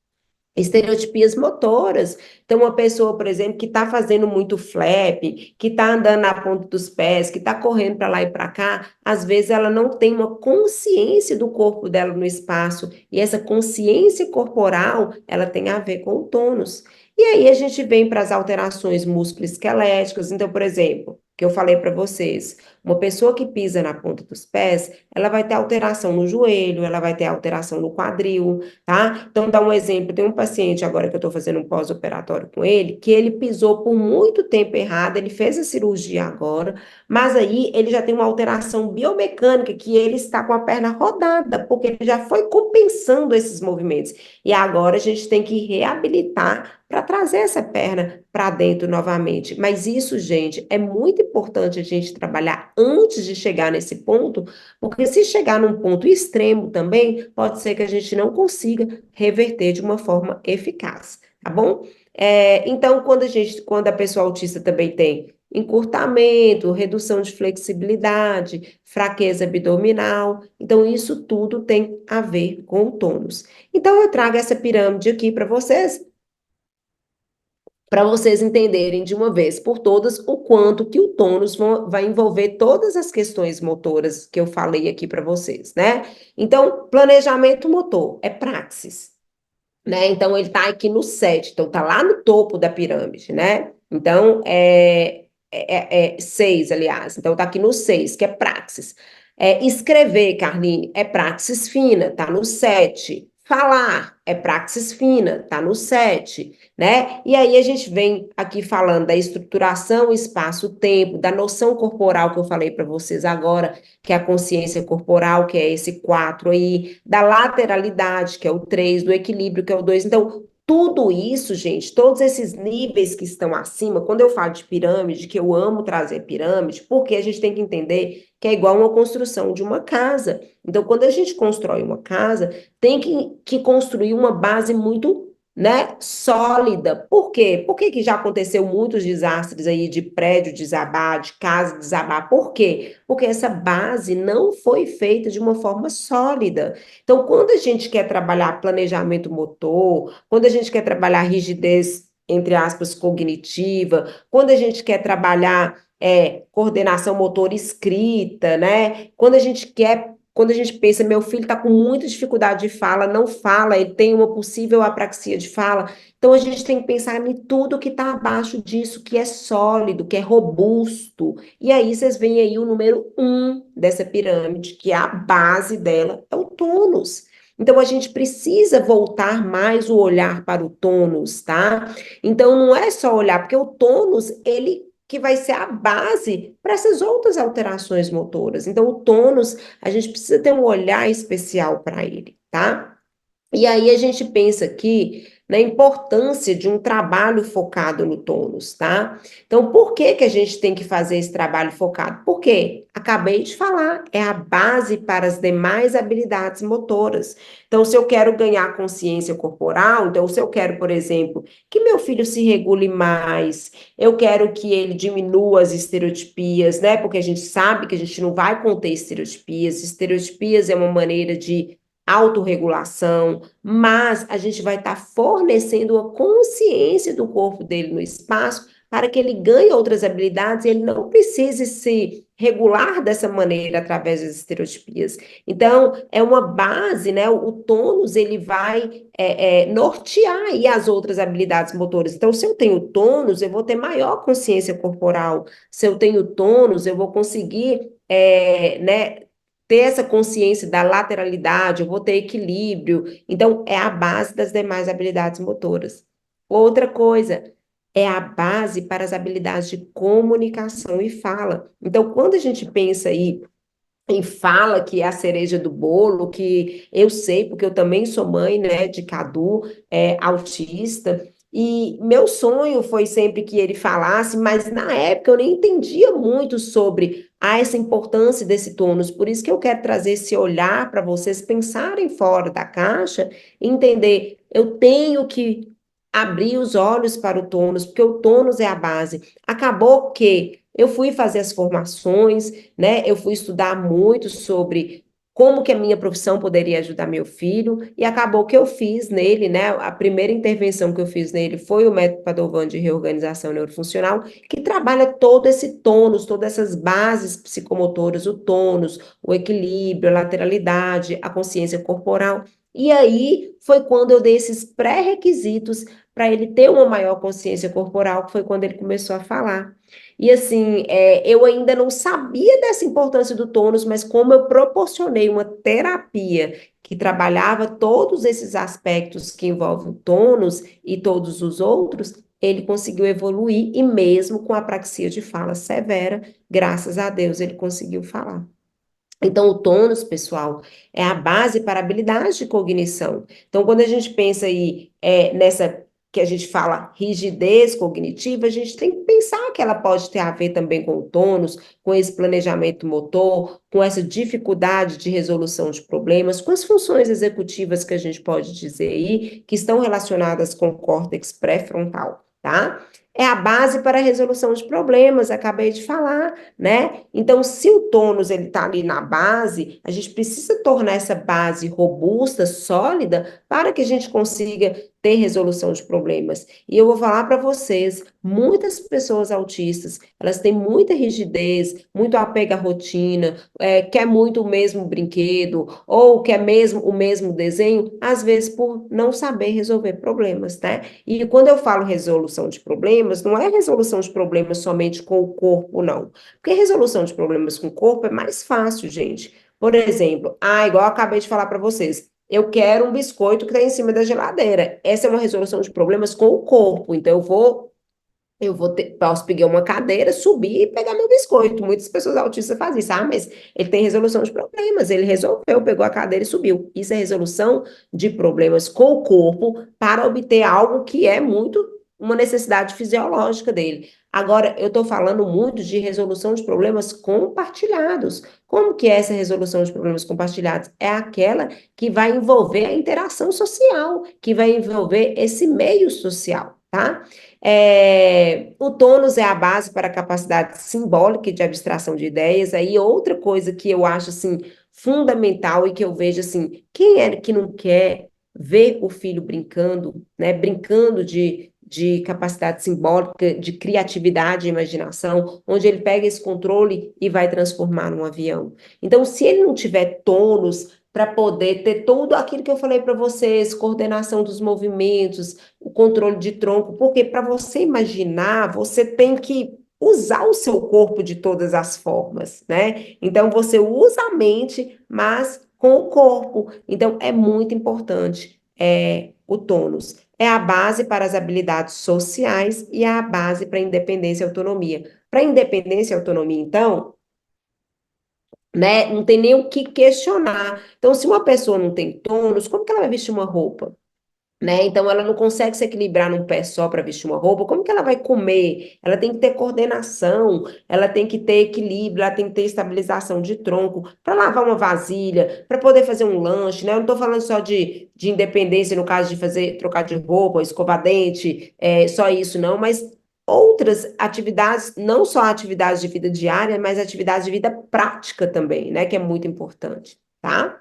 Estereotipias motoras. Então, uma pessoa, por exemplo, que está fazendo muito flap, que está andando na ponta dos pés, que está correndo para lá e para cá, às vezes ela não tem uma consciência do corpo dela no espaço, e essa consciência corporal, ela tem a ver com o tônus. E aí a gente vem para as alterações musculoesqueléticas. Então, por exemplo, que eu falei para vocês. Uma pessoa que pisa na ponta dos pés, ela vai ter alteração no joelho, ela vai ter alteração no quadril, tá? Então, dá um exemplo, tem um paciente agora que eu estou fazendo um pós-operatório com ele, que ele pisou por muito tempo errado, ele fez a cirurgia agora, mas aí ele já tem uma alteração biomecânica que ele está com a perna rodada, porque ele já foi compensando esses movimentos. E agora a gente tem que reabilitar para trazer essa perna para dentro novamente. Mas isso, gente, é muito importante a gente trabalhar antes de chegar nesse ponto, porque se chegar num ponto extremo também, pode ser que a gente não consiga reverter de uma forma eficaz, tá bom? Então, quando a pessoa autista também tem encurtamento, redução de flexibilidade, fraqueza abdominal, então isso tudo tem a ver com o tônus. Então, eu trago essa pirâmide aqui para vocês entenderem de uma vez por todas o quanto que o tônus vai envolver todas as questões motoras que eu falei aqui para vocês, né? Então, planejamento motor é praxis, né? Então, ele está aqui no 7, então está lá no topo da pirâmide, né? Então, 6, aliás. Então, está aqui no 6, que é praxis. Escrever, Carline, é praxis fina, está no 7. Falar é praxis fina, está no 7, né? E aí a gente vem aqui falando da estruturação, espaço-tempo, da noção corporal que eu falei para vocês agora, que é a consciência corporal, que é esse 4 aí, da lateralidade, que é o 3, do equilíbrio, que é o 2. Então, tudo isso, gente, todos esses níveis que estão acima, quando eu falo de pirâmide, que eu amo trazer pirâmide, porque a gente tem que entender que é igual uma construção de uma casa. Então, quando a gente constrói uma casa, tem que construir uma base muito, né, sólida. Por quê? Por que que já aconteceu muitos desastres aí de prédio desabar, de casa desabar? Por quê? Porque essa base não foi feita de uma forma sólida. Então, quando a gente quer trabalhar planejamento motor, quando a gente quer trabalhar rigidez, entre aspas, cognitiva, quando a gente quer trabalhar coordenação motor escrita, né? Quando a gente pensa, meu filho está com muita dificuldade de fala, não fala, ele tem uma possível apraxia de fala. Então, a gente tem que pensar em tudo que está abaixo disso, que é sólido, que é robusto. E aí, vocês veem aí o número 1 dessa pirâmide, que é a base dela, é o tônus. Então, a gente precisa voltar mais o olhar para o tônus, tá? Então, não é só olhar, porque o tônus, ele que vai ser a base para essas outras alterações motoras. Então, o tônus, a gente precisa ter um olhar especial para ele, tá? E aí a gente pensa aqui na importância de um trabalho focado no tônus, tá? Então, por que que a gente tem que fazer esse trabalho focado? Porque, acabei de falar, é a base para as demais habilidades motoras. Então, se eu quero ganhar consciência corporal, então, se eu quero, por exemplo, que meu filho se regule mais, eu quero que ele diminua as estereotipias, né? Porque a gente sabe que a gente não vai conter estereotipias. Estereotipias é uma maneira de autorregulação, mas a gente vai estar fornecendo a consciência do corpo dele no espaço para que ele ganhe outras habilidades e ele não precise se regular dessa maneira através das estereotipias. Então, é uma base, né? O tônus, ele vai nortear aí as outras habilidades motoras. Então, se eu tenho tônus, eu vou ter maior consciência corporal. Se eu tenho tônus, eu vou conseguir, né, ter essa consciência da lateralidade, eu vou ter equilíbrio. Então, é a base das demais habilidades motoras. Outra coisa, é a base para as habilidades de comunicação e fala. Então, quando a gente pensa aí em fala, que é a cereja do bolo, que eu sei, porque eu também sou mãe, né, de Cadu, autista, e meu sonho foi sempre que ele falasse, mas na época eu nem entendia muito sobre essa importância desse tônus, por isso que eu quero trazer esse olhar para vocês pensarem fora da caixa, entender, eu tenho que abrir os olhos para o tônus, porque o tônus é a base. Acabou que eu fui fazer as formações, né? Eu fui estudar muito sobre como que a minha profissão poderia ajudar meu filho, e acabou que eu fiz nele, né? A primeira intervenção que eu fiz nele foi o método Padovan de reorganização neurofuncional, que trabalha todo esse tônus, todas essas bases psicomotoras, o tônus, o equilíbrio, a lateralidade, a consciência corporal. E aí foi quando eu dei esses pré-requisitos para ele ter uma maior consciência corporal, que foi quando ele começou a falar. E assim, eu ainda não sabia dessa importância do tônus, mas como eu proporcionei uma terapia que trabalhava todos esses aspectos que envolvem o tônus e todos os outros, ele conseguiu evoluir e mesmo com apraxia de fala severa, graças a Deus ele conseguiu falar. Então, o tônus, pessoal, é a base para a habilidade de cognição. Então, quando a gente pensa aí nessa que a gente fala rigidez cognitiva, a gente tem que pensar que ela pode ter a ver também com o tônus, com esse planejamento motor, com essa dificuldade de resolução de problemas, com as funções executivas que a gente pode dizer aí, que estão relacionadas com o córtex pré-frontal, tá? É a base para a resolução de problemas, acabei de falar, né? Então, se o tônus ele está ali na base, a gente precisa tornar essa base robusta, sólida, para que a gente consiga ter resolução de problemas. E eu vou falar para vocês, muitas pessoas autistas, elas têm muita rigidez, muito apego à rotina, quer muito o mesmo brinquedo, ou quer mesmo o mesmo desenho, às vezes por não saber resolver problemas, né? E quando eu falo resolução de problemas, não é resolução de problemas somente com o corpo, não. Porque resolução de problemas com o corpo é mais fácil, gente. Por exemplo, igual eu acabei de falar para vocês, eu quero um biscoito que está em cima da geladeira. Essa é uma resolução de problemas com o corpo. Então, posso pegar uma cadeira, subir e pegar meu biscoito. Muitas pessoas autistas fazem isso. Mas ele tem resolução de problemas. Ele resolveu, pegou a cadeira e subiu. Isso é resolução de problemas com o corpo para obter algo que é muito uma necessidade fisiológica dele. Agora, eu estou falando muito de resolução de problemas compartilhados. Como que é essa resolução de problemas compartilhados? É aquela que vai envolver a interação social, que vai envolver esse meio social, tá? O tônus é a base para a capacidade simbólica e de abstração de ideias. Aí, outra coisa que eu acho, assim, fundamental e que eu vejo, assim, quem é que não quer ver o filho brincando, né? Brincando de capacidade simbólica, de criatividade e imaginação, onde ele pega esse controle e vai transformar num avião. Então, se ele não tiver tônus para poder ter tudo aquilo que eu falei para vocês, coordenação dos movimentos, o controle de tronco, porque para você imaginar, você tem que usar o seu corpo de todas as formas, né? Então você usa a mente, mas com o corpo. Então é muito importante o tônus. É a base para as habilidades sociais e é a base para a independência e autonomia. Para independência e autonomia, então, né, não tem nem o que questionar. Então, se uma pessoa não tem tônus, como que ela vai vestir uma roupa? Né? Então ela não consegue se equilibrar num pé só para vestir uma roupa. Como que ela vai comer? Ela tem que ter coordenação, ela tem que ter equilíbrio, ela tem que ter estabilização de tronco para lavar uma vasilha, para poder fazer um lanche, né? Eu não estou falando só de independência no caso de fazer trocar de roupa, escovar dente, só isso não, mas outras atividades, não só atividades de vida diária, mas atividades de vida prática também, né? Que é muito importante, tá?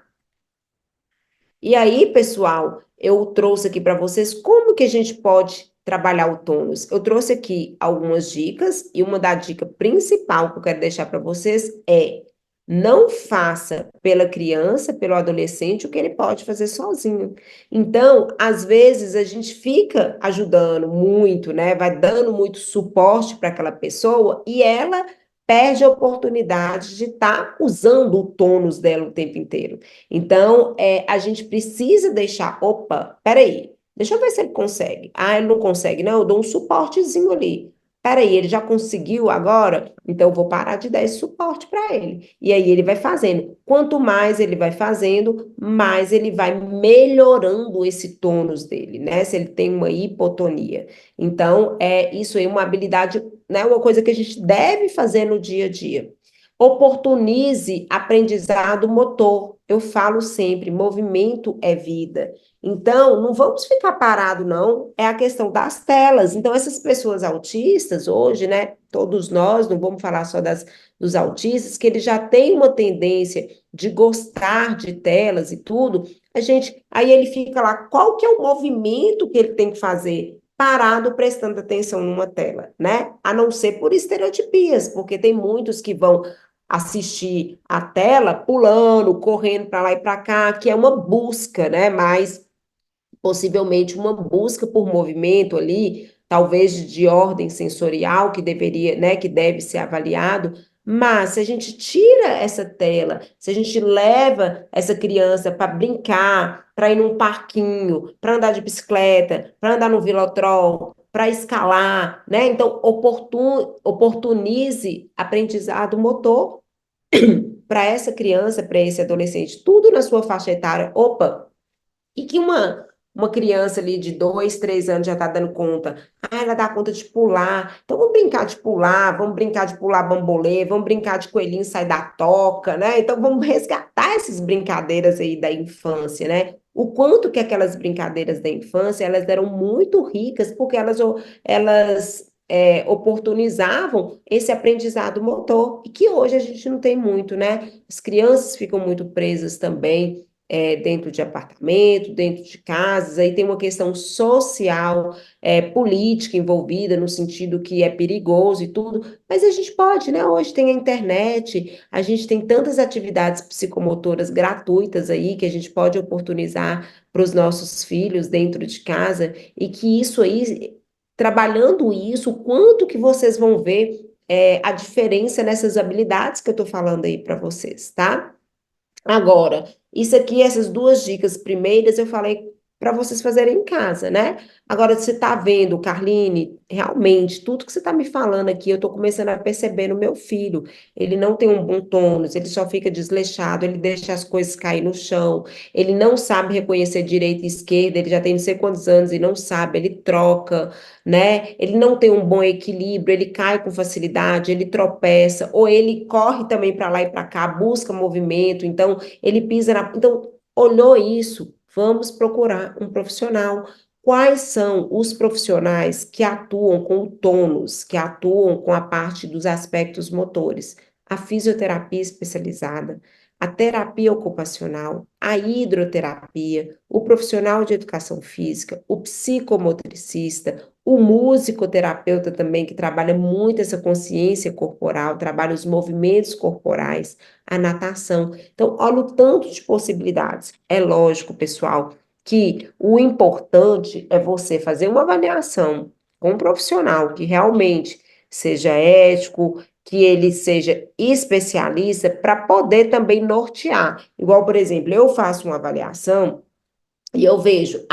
E aí, pessoal, eu trouxe aqui para vocês como que a gente pode trabalhar o tônus. Eu trouxe aqui algumas dicas e uma da dica principal que eu quero deixar para vocês é: não faça pela criança, pelo adolescente, o que ele pode fazer sozinho. Então, às vezes a gente fica ajudando muito, né? Vai dando muito suporte para aquela pessoa e ela perde a oportunidade de estar usando o tônus dela o tempo inteiro. Então, a gente precisa deixar, opa, peraí, deixa eu ver se ele consegue. Ele não consegue, não, eu dou um suportezinho ali. Peraí, ele já conseguiu agora? Então, eu vou parar de dar esse suporte para ele. E aí ele vai fazendo. Quanto mais ele vai fazendo, mais ele vai melhorando esse tônus dele, né? Se ele tem uma hipotonia. Então, isso aí é uma habilidade, né? Uma coisa que a gente deve fazer no dia a dia. Oportunize aprendizado motor. Eu falo sempre, movimento é vida. Então, não vamos ficar parado, não. É a questão das telas. Então, essas pessoas autistas hoje, né? Todos nós, não vamos falar só dos autistas, que eles já têm uma tendência de gostar de telas e tudo. Aí ele fica lá, qual que é o movimento que ele tem que fazer? Parado prestando atenção numa tela, né? A não ser por estereotipias, porque tem muitos que vão assistir a tela pulando, correndo para lá e para cá, que é uma busca, né? Mas possivelmente uma busca por movimento ali talvez de ordem sensorial que deveria, né, que deve ser avaliado, mas se a gente tira essa tela, se a gente leva essa criança para brincar, para ir num parquinho, para andar de bicicleta, para andar no velotrol, para escalar, né? Então, oportunize aprendizado motor para essa criança, para esse adolescente, tudo na sua faixa etária. Opa, e que uma criança ali de 2, 3 anos já está dando conta. Ah, ela dá conta de pular. Então vamos brincar de pular bambolê, vamos brincar de coelhinho sai da toca, né? Então vamos resgatar essas brincadeiras aí da infância, né? O quanto que aquelas brincadeiras da infância, elas eram muito ricas, porque elas oportunizavam esse aprendizado motor, e que hoje a gente não tem muito, né? As crianças ficam muito presas também dentro de apartamento, dentro de casas, aí tem uma questão social, política envolvida, no sentido que é perigoso e tudo, mas a gente pode, né? Hoje tem a internet, a gente tem tantas atividades psicomotoras gratuitas aí que a gente pode oportunizar para os nossos filhos dentro de casa, e que isso aí, trabalhando isso, o quanto que vocês vão ver a diferença nessas habilidades que eu estou falando aí para vocês, tá? Agora, isso aqui, essas duas dicas primeiras, eu falei para vocês fazerem em casa, né? Agora, você está vendo, Carline, realmente, tudo que você está me falando aqui, eu estou começando a perceber no meu filho. Ele não tem um bom tônus, ele só fica desleixado, ele deixa as coisas cair no chão, ele não sabe reconhecer direita e esquerda, ele já tem não sei quantos anos e não sabe, ele troca, né? Ele não tem um bom equilíbrio, ele cai com facilidade, ele tropeça, ou ele corre também para lá e para cá, busca movimento, então ele pisa na. Então, olhou isso, vamos procurar um profissional. Quais são os profissionais que atuam com o tônus, que atuam com a parte dos aspectos motores? A fisioterapia especializada, a terapia ocupacional, a hidroterapia, o profissional de educação física, o psicomotricista, o musicoterapeuta também, que trabalha muito essa consciência corporal, trabalha os movimentos corporais, a natação. Então, olha o tanto de possibilidades. É lógico, pessoal, que o importante é você fazer uma avaliação com um profissional que realmente seja ético, que ele seja especialista, para poder também nortear. Igual, por exemplo, eu faço uma avaliação e eu vejo,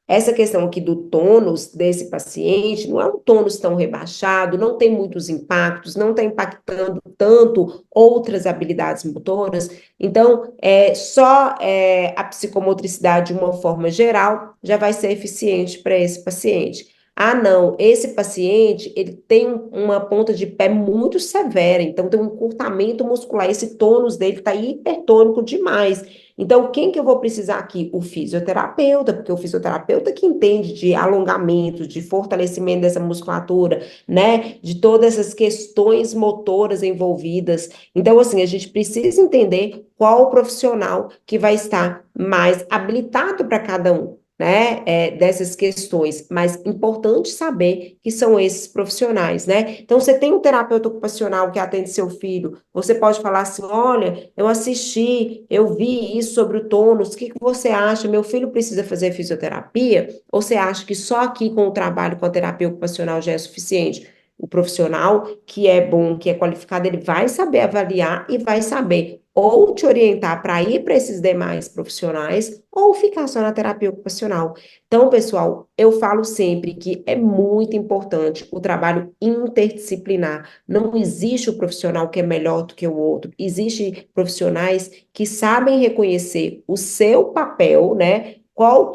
essa questão aqui do tônus desse paciente não é um tônus tão rebaixado, não tem muitos impactos, não está impactando tanto outras habilidades motoras. Então, a psicomotricidade, de uma forma geral, já vai ser eficiente para esse paciente. Ah, não, esse paciente, ele tem uma ponta de pé muito severa, então tem um encurtamento muscular, esse tônus dele está hipertônico demais. Então, quem que eu vou precisar aqui? O fisioterapeuta, porque o fisioterapeuta que entende de alongamento, de fortalecimento dessa musculatura, né? De todas essas questões motoras envolvidas. Então, assim, a gente precisa entender qual o profissional que vai estar mais habilitado para cada um, né, dessas questões, mas importante saber que são esses profissionais, né? Então, você tem um terapeuta ocupacional que atende seu filho, você pode falar assim, olha, eu assisti, eu vi isso sobre o tônus, o que que você acha? Meu filho precisa fazer fisioterapia? Ou você acha que só aqui com o trabalho com a terapia ocupacional já é suficiente? O profissional que é bom, que é qualificado, ele vai saber avaliar e vai saber ou te orientar para ir para esses demais profissionais ou ficar só na terapia ocupacional. Então, pessoal, eu falo sempre que é muito importante o trabalho interdisciplinar. Não existe o profissional que é melhor do que o outro. Existem profissionais que sabem reconhecer o seu papel, né? Qual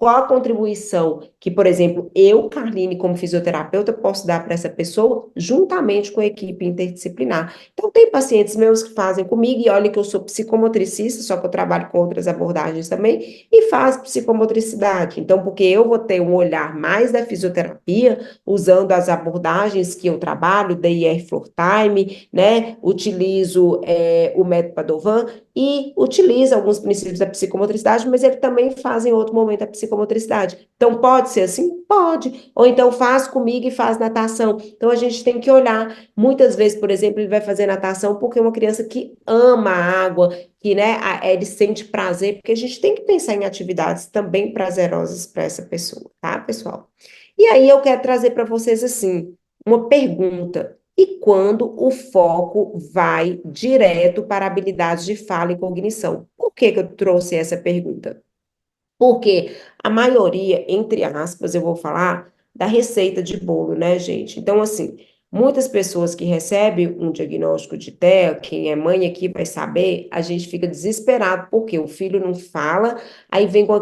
a contribuição que, por exemplo, eu, Carline, como fisioterapeuta, posso dar para essa pessoa, juntamente com a equipe interdisciplinar. Então, tem pacientes meus que fazem comigo, e olha que eu sou psicomotricista, só que eu trabalho com outras abordagens também, e faz psicomotricidade. Então, porque eu vou ter um olhar mais da fisioterapia, usando as abordagens que eu trabalho, DIR Floor Time, né? Utilizo o método Padovan e utiliza alguns princípios da psicomotricidade, mas ele também faz em outro momento a psicomotricidade. Então, pode ser assim? Pode. Ou então faz comigo e faz natação. Então, a gente tem que olhar. Muitas vezes, por exemplo, ele vai fazer natação porque é uma criança que ama a água, que, né, ele sente prazer, porque a gente tem que pensar em atividades também prazerosas para essa pessoa, tá, pessoal? E aí eu quero trazer para vocês assim, uma pergunta. E quando o foco vai direto para habilidades de fala e cognição? Por que que eu trouxe essa pergunta? Porque a maioria, entre aspas, eu vou falar da receita de bolo, né, gente? Então, assim, muitas pessoas que recebem um diagnóstico de TEA, quem é mãe aqui vai saber, a gente fica desesperado, porque o filho não fala, aí vem com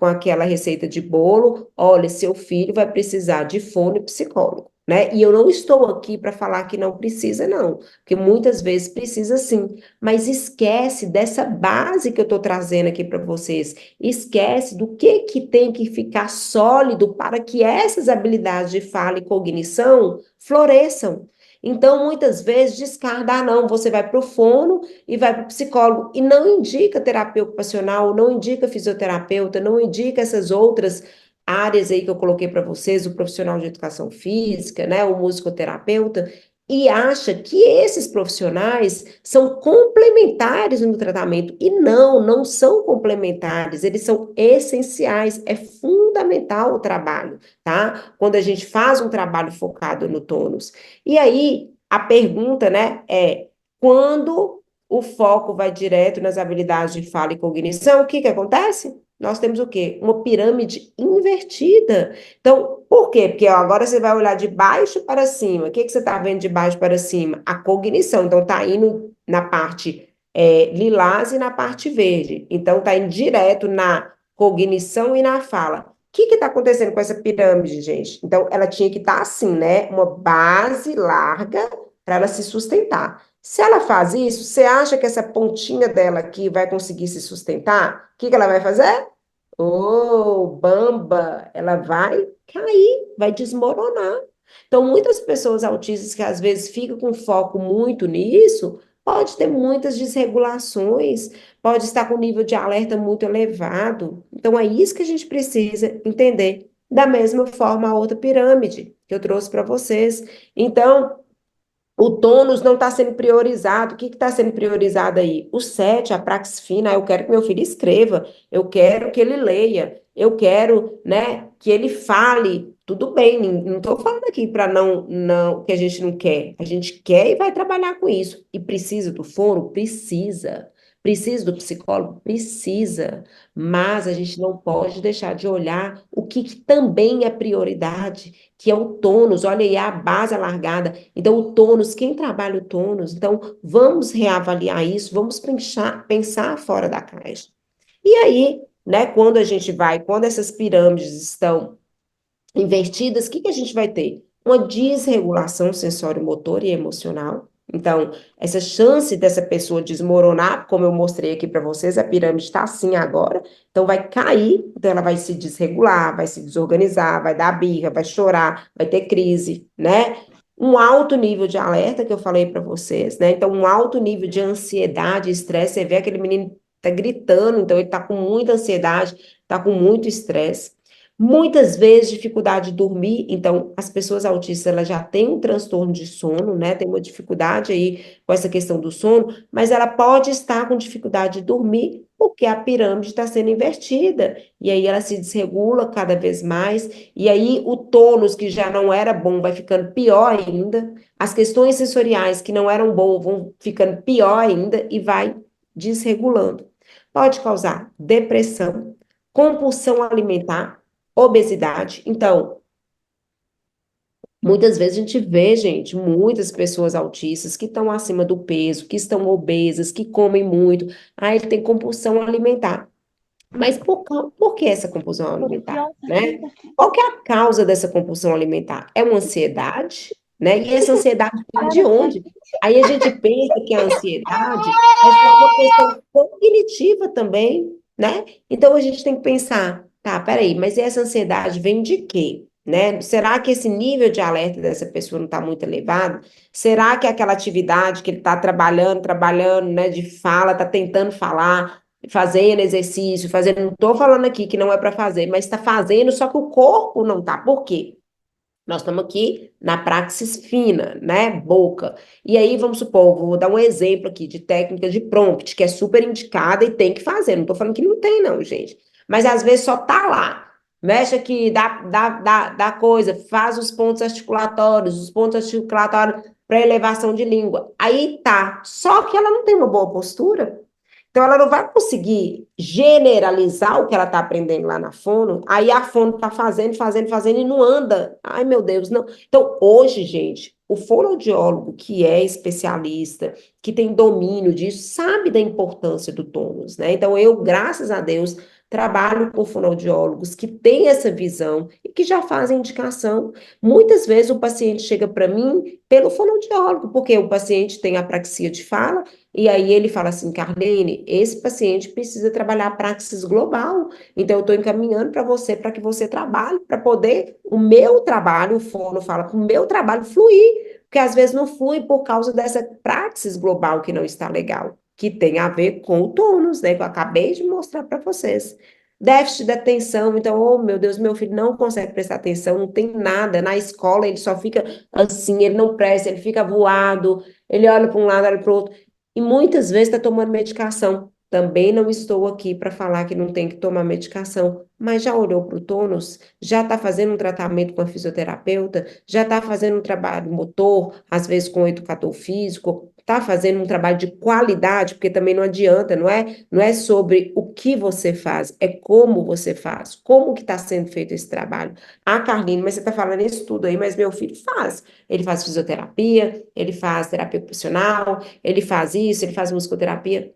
aquela receita de bolo, olha, seu filho vai precisar de fono e psicólogo. Né? E eu não estou aqui para falar que não precisa, não, porque muitas vezes precisa sim, mas esquece dessa base que eu estou trazendo aqui para vocês. Esquece do que tem que ficar sólido para que essas habilidades de fala e cognição floresçam. Então, muitas vezes, descarta, ah, não, você vai para o fono e vai para o psicólogo, e não indica terapia ocupacional, não indica fisioterapeuta, não indica essas outras áreas aí que eu coloquei para vocês, o profissional de educação física, né, o musicoterapeuta, e acha que esses profissionais são complementares no tratamento. E não, não são complementares, eles são essenciais, é fundamental o trabalho, tá? Quando a gente faz um trabalho focado no tônus. E aí, a pergunta, né, é quando o foco vai direto nas habilidades de fala e cognição, o que que acontece? Nós temos o quê? Uma pirâmide invertida. Então, por quê? Porque ó, agora você vai olhar de baixo para cima. O que que você está vendo de baixo para cima? A cognição. Então, está indo na parte lilás e na parte verde. Então, está indo direto na cognição e na fala. O que está acontecendo com essa pirâmide, gente? Então, ela tinha que estar assim, né? Uma base larga para ela se sustentar. Se ela faz isso, você acha que essa pontinha dela aqui vai conseguir se sustentar? O que que ela vai fazer? Oh, bamba, ela vai cair, vai desmoronar. Então, muitas pessoas autistas que às vezes ficam com foco muito nisso, pode ter muitas desregulações, pode estar com nível de alerta muito elevado. Então, é isso que a gente precisa entender. Da mesma forma, a outra pirâmide que eu trouxe para vocês. Então, o tônus não está sendo priorizado. O que está sendo priorizado aí? O 7, a praxis fina. Eu quero que meu filho escreva, eu quero que ele leia, eu quero, né, que ele fale. Tudo bem, não estou falando aqui para não, que a gente não quer. A gente quer e vai trabalhar com isso. E precisa do fono? Precisa. Precisa do psicólogo? Precisa. Mas a gente não pode deixar de olhar o que também é prioridade, que é o tônus. Olha aí, a base alargada. Então, o tônus, quem trabalha o tônus? Então, vamos reavaliar isso, vamos pensar fora da caixa. E aí, né, quando essas pirâmides estão invertidas, o que que a gente vai ter? Uma desregulação sensório-motor e emocional. Então, essa chance dessa pessoa desmoronar, como eu mostrei aqui para vocês, a pirâmide está assim agora, então vai cair, então ela vai se desregular, vai se desorganizar, vai dar birra, vai chorar, vai ter crise, né? Um alto nível de alerta que eu falei para vocês, né? Então, um alto nível de ansiedade, estresse, você vê aquele menino tá gritando, então ele tá com muita ansiedade, tá com muito estresse. Muitas vezes dificuldade de dormir, então as pessoas autistas elas já têm um transtorno de sono, né? Tem uma dificuldade aí com essa questão do sono, mas ela pode estar com dificuldade de dormir porque a pirâmide está sendo invertida e aí ela se desregula cada vez mais e aí o tônus que já não era bom vai ficando pior ainda, as questões sensoriais que não eram boas vão ficando pior ainda e vai desregulando. Pode causar depressão, compulsão alimentar, obesidade. Então, muitas vezes a gente vê, gente, muitas pessoas autistas que estão acima do peso, que estão obesas, que comem muito. Ah, ele tem compulsão alimentar. Mas por que essa compulsão alimentar, né? Qual que é a causa dessa compulsão alimentar? É uma ansiedade, né? E essa ansiedade vem de onde? Aí a gente pensa que a ansiedade é só uma questão cognitiva também, né? Então a gente tem que pensar, tá, peraí, mas essa ansiedade vem de quê? Né? Será que esse nível de alerta dessa pessoa não está muito elevado? Será que aquela atividade que ele está trabalhando, né, de fala, está tentando falar, fazendo exercício, fazendo, não estou falando aqui que não é para fazer, mas está fazendo, só que o corpo não está. Por quê? Nós estamos aqui na praxis fina, né? Boca. E aí, vamos supor, vou dar um exemplo aqui de técnica de prompt, que é super indicada e tem que fazer. Não estou falando que não tem, não, gente. Mas às vezes só tá lá. mexe aqui, dá coisa, faz os pontos articulatórios para elevação de língua. Aí tá. Só que ela não tem uma boa postura. Então, ela não vai conseguir generalizar o que ela está aprendendo lá na fono, aí a fono está fazendo e não anda. Ai, meu Deus, não. Então, hoje, gente, o fonoaudiólogo que é especialista, que tem domínio disso, sabe da importância do tônus, né? Então, eu, graças a Deus, trabalho com fonoaudiólogos que têm essa visão e que já fazem indicação. Muitas vezes o paciente chega para mim pelo fonoaudiólogo, porque o paciente tem apraxia de fala, e aí ele fala assim, Carlene, esse paciente precisa trabalhar a praxis global, então eu estou encaminhando para que você trabalhe, para poder o meu trabalho, o fono fala, para o meu trabalho fluir, porque às vezes não flui por causa dessa praxis global que não está legal, que tem a ver com o tônus, né, que eu acabei de mostrar para vocês. Déficit de atenção, então, oh meu Deus, meu filho não consegue prestar atenção, não tem nada, na escola ele só fica assim, ele não presta, ele fica voado, ele olha para um lado, olha para o outro, e muitas vezes está tomando medicação. Também não estou aqui para falar que não tem que tomar medicação, mas já olhou para o tônus? Já está fazendo um tratamento com a fisioterapeuta? Já está fazendo um trabalho motor, às vezes com o educador físico? Está fazendo um trabalho de qualidade, porque também não adianta, não é sobre o que você faz, é como você faz, como que está sendo feito esse trabalho. Ah, Carlinhos, mas você está falando isso tudo aí, mas meu filho faz. Ele faz fisioterapia, ele faz terapia ocupacional, ele faz isso, ele faz musicoterapia.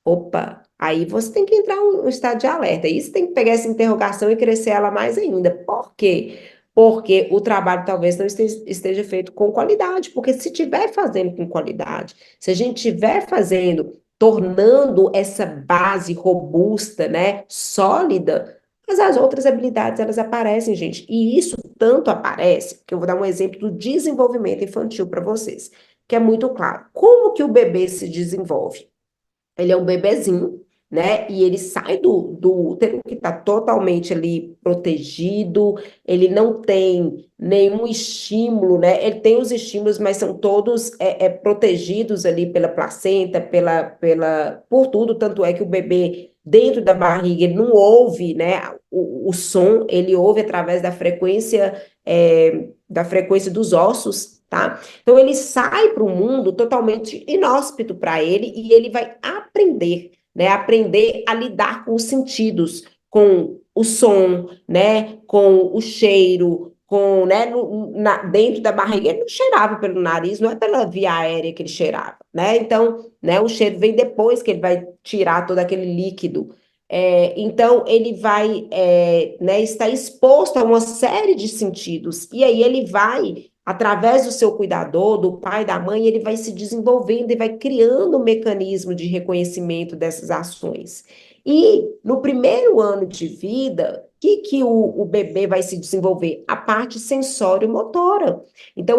Opa, aí você tem que entrar um estado de alerta. Aí você tem que pegar essa interrogação e crescer ela mais ainda. Por quê? Porque o trabalho talvez não esteja feito com qualidade. Porque se estiver fazendo com qualidade, se a gente estiver fazendo, tornando essa base robusta, né, sólida, mas as outras habilidades elas aparecem, gente. E isso tanto aparece, que eu vou dar um exemplo do desenvolvimento infantil para vocês, que é muito claro. Como que o bebê se desenvolve? Ele é um bebezinho, né? E ele sai do útero, que está totalmente ali protegido, ele não tem nenhum estímulo, né? Ele tem os estímulos, mas são todos protegidos ali pela placenta, por tudo, tanto é que o bebê dentro da barriga, ele não ouve, né, o som, ele ouve através da frequência dos ossos, tá? Então ele sai para o mundo totalmente inóspito para ele e ele vai aprender, né? Aprender a lidar com os sentidos, com o som, né? Com o cheiro, com, né? Dentro da barriga ele não cheirava pelo nariz, não é pela via aérea que ele cheirava, né? Então, né? O cheiro vem depois que ele vai tirar todo aquele líquido. Então, ele vai, né, estar exposto a uma série de sentidos, e aí ele vai através do seu cuidador, do pai, da mãe, ele vai se desenvolvendo e vai criando um mecanismo de reconhecimento dessas ações. E no primeiro ano de vida, que o bebê vai se desenvolver? A parte sensório-motora. Então,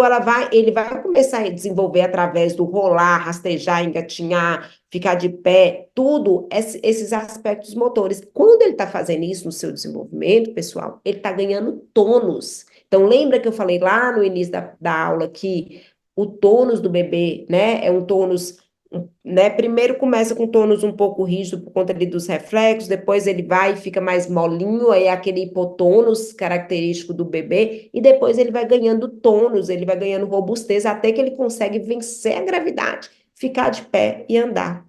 ele vai começar a desenvolver através do rolar, rastejar, engatinhar, ficar de pé, tudo esses aspectos motores. Quando ele está fazendo isso no seu desenvolvimento, pessoal, ele está ganhando tônus. Então, lembra que eu falei lá no início da aula que o tônus do bebê, né, é um tônus, né, primeiro começa com tônus um pouco rígido por conta ali dos reflexos, depois ele vai e fica mais molinho, aí é aquele hipotônus característico do bebê, e depois ele vai ganhando tônus, ele vai ganhando robustez, até que ele consegue vencer a gravidade, ficar de pé e andar.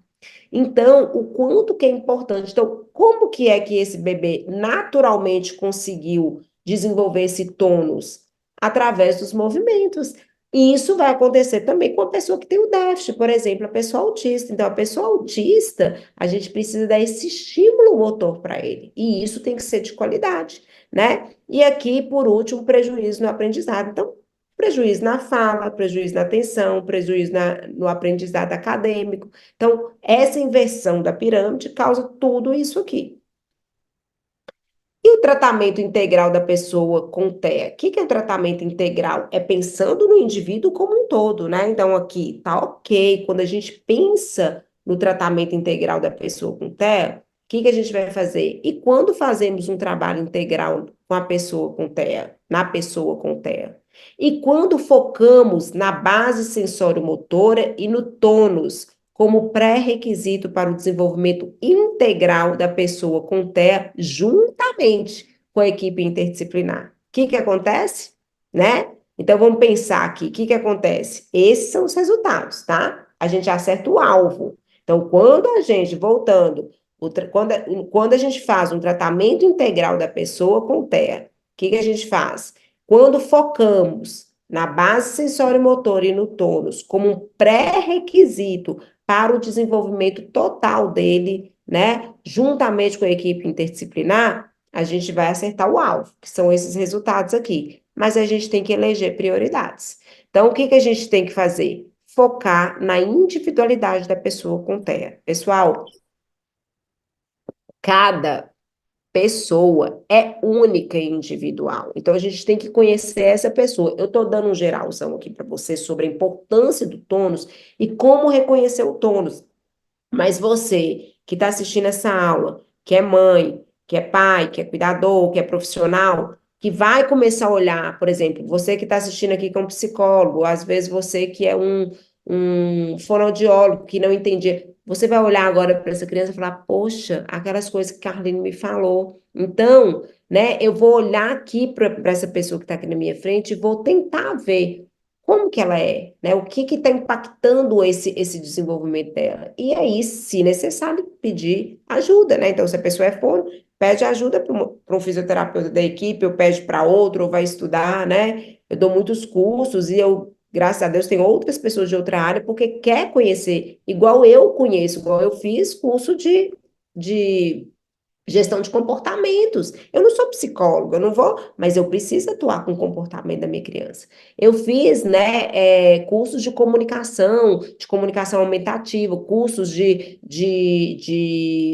Então, o quanto que é importante. Então, como que é que esse bebê naturalmente conseguiu desenvolver esse tônus? Através dos movimentos. E isso vai acontecer também com a pessoa que tem o déficit, por exemplo, a pessoa autista. Então, a pessoa autista, a gente precisa dar esse estímulo motor para ele. E isso tem que ser de qualidade, né? E aqui, por último, prejuízo no aprendizado. Então, prejuízo na fala, prejuízo na atenção, prejuízo no aprendizado acadêmico. Então, essa inversão da pirâmide causa tudo isso aqui. E o tratamento integral da pessoa com TEA? O que é o tratamento integral? É pensando no indivíduo como um todo, né? Então, aqui tá ok. Quando a gente pensa no tratamento integral da pessoa com TEA, o que a gente vai fazer? E quando fazemos um trabalho integral com a pessoa com TEA, na pessoa com TEA? E quando focamos na base sensório-motora e no tônus, como pré-requisito para o desenvolvimento integral da pessoa com TEA, juntamente com a equipe interdisciplinar. O que acontece? Né? Então, vamos pensar aqui, o que acontece? Esses são os resultados, tá? A gente acerta o alvo. Então, quando a gente, voltando, quando a gente faz um tratamento integral da pessoa com TEA, o que a gente faz? Quando focamos na base sensório-motora e no tônus como um pré-requisito para o desenvolvimento total dele, né, juntamente com a equipe interdisciplinar, a gente vai acertar o alvo, que são esses resultados aqui. Mas a gente tem que eleger prioridades. Então, o que a gente tem que fazer? Focar na individualidade da pessoa com TEA. Pessoal, cada pessoa é única e individual. Então, a gente tem que conhecer essa pessoa. Eu estou dando um geralzão aqui para você sobre a importância do tônus e como reconhecer o tônus. Mas você que está assistindo essa aula, que é mãe, que é pai, que é cuidador, que é profissional, que vai começar a olhar, por exemplo, você que está assistindo aqui que é um psicólogo, às vezes você que é um fonoaudiólogo que não entendia, você vai olhar agora para essa criança e falar, poxa, aquelas coisas que Carlinhos me falou. Então, né, eu vou olhar aqui para essa pessoa que está aqui na minha frente e vou tentar ver como que ela é, né? O que está impactando esse desenvolvimento dela? E aí, se necessário, pedir ajuda, né? Então, se a pessoa é fono, pede ajuda para um fisioterapeuta da equipe, ou pede para outro, ou vai estudar, né? Eu dou muitos cursos e eu, graças a Deus, tenho outras pessoas de outra área, porque quer conhecer, igual eu conheço, igual eu fiz curso de gestão de comportamentos. Eu não sou psicóloga, eu não vou, mas eu preciso atuar com o comportamento da minha criança. Eu fiz, né, cursos de comunicação aumentativa, cursos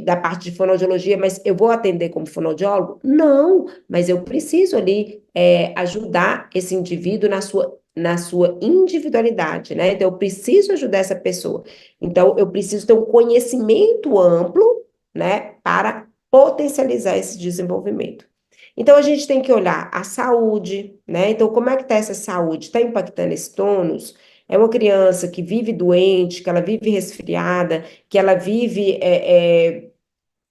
da parte de fonoaudiologia, mas eu vou atender como fonoaudiólogo? Não, mas eu preciso ali ajudar esse indivíduo na sua individualidade, né? Então, eu preciso ajudar essa pessoa. Então, eu preciso ter um conhecimento amplo, né, para potencializar esse desenvolvimento. Então, a gente tem que olhar a saúde, né? Então, como é que está essa saúde? Está impactando esse tônus? É uma criança que vive doente, que ela vive resfriada, que ela vive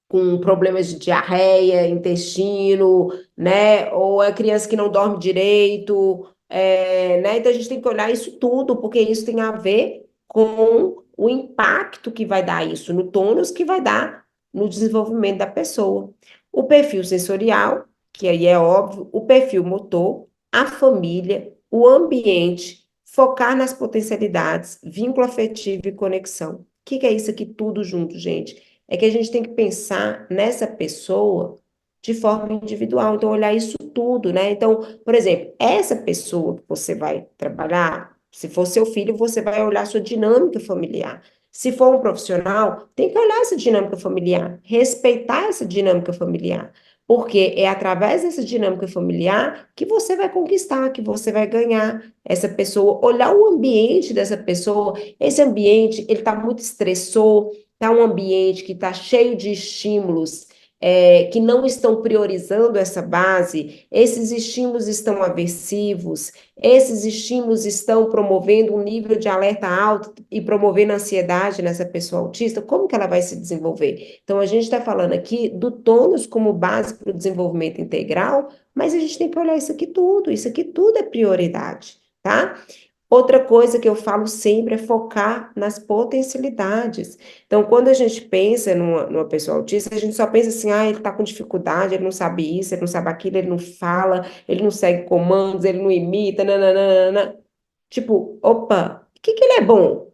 com problemas de diarreia, intestino, né? Ou é criança que não dorme direito, né? Então a gente tem que olhar isso tudo, porque isso tem a ver com o impacto que vai dar isso no tônus que vai dar no desenvolvimento da pessoa. O perfil sensorial, que aí é óbvio, o perfil motor, a família, o ambiente, focar nas potencialidades, vínculo afetivo e conexão. O que é isso aqui tudo junto, gente? É que a gente tem que pensar nessa pessoa de forma individual, então olhar isso tudo, né? Então, por exemplo, essa pessoa que você vai trabalhar, se for seu filho, você vai olhar sua dinâmica familiar. Se for um profissional, tem que olhar essa dinâmica familiar, respeitar essa dinâmica familiar, porque é através dessa dinâmica familiar que você vai conquistar, que você vai ganhar essa pessoa, olhar o ambiente dessa pessoa, esse ambiente, ele está muito estressor, está um ambiente que está cheio de estímulos que não estão priorizando essa base, esses estímulos estão aversivos, esses estímulos estão promovendo um nível de alerta alto e promovendo ansiedade nessa pessoa autista, como que ela vai se desenvolver? Então, a gente está falando aqui do tônus como base para o desenvolvimento integral, mas a gente tem que olhar isso aqui tudo é prioridade, tá? Outra coisa que eu falo sempre é focar nas potencialidades. Então, quando a gente pensa numa pessoa autista, a gente só pensa assim, ele está com dificuldade, ele não sabe isso, ele não sabe aquilo, ele não fala, ele não segue comandos, ele não imita, nananana. Tipo, opa, o que ele é bom,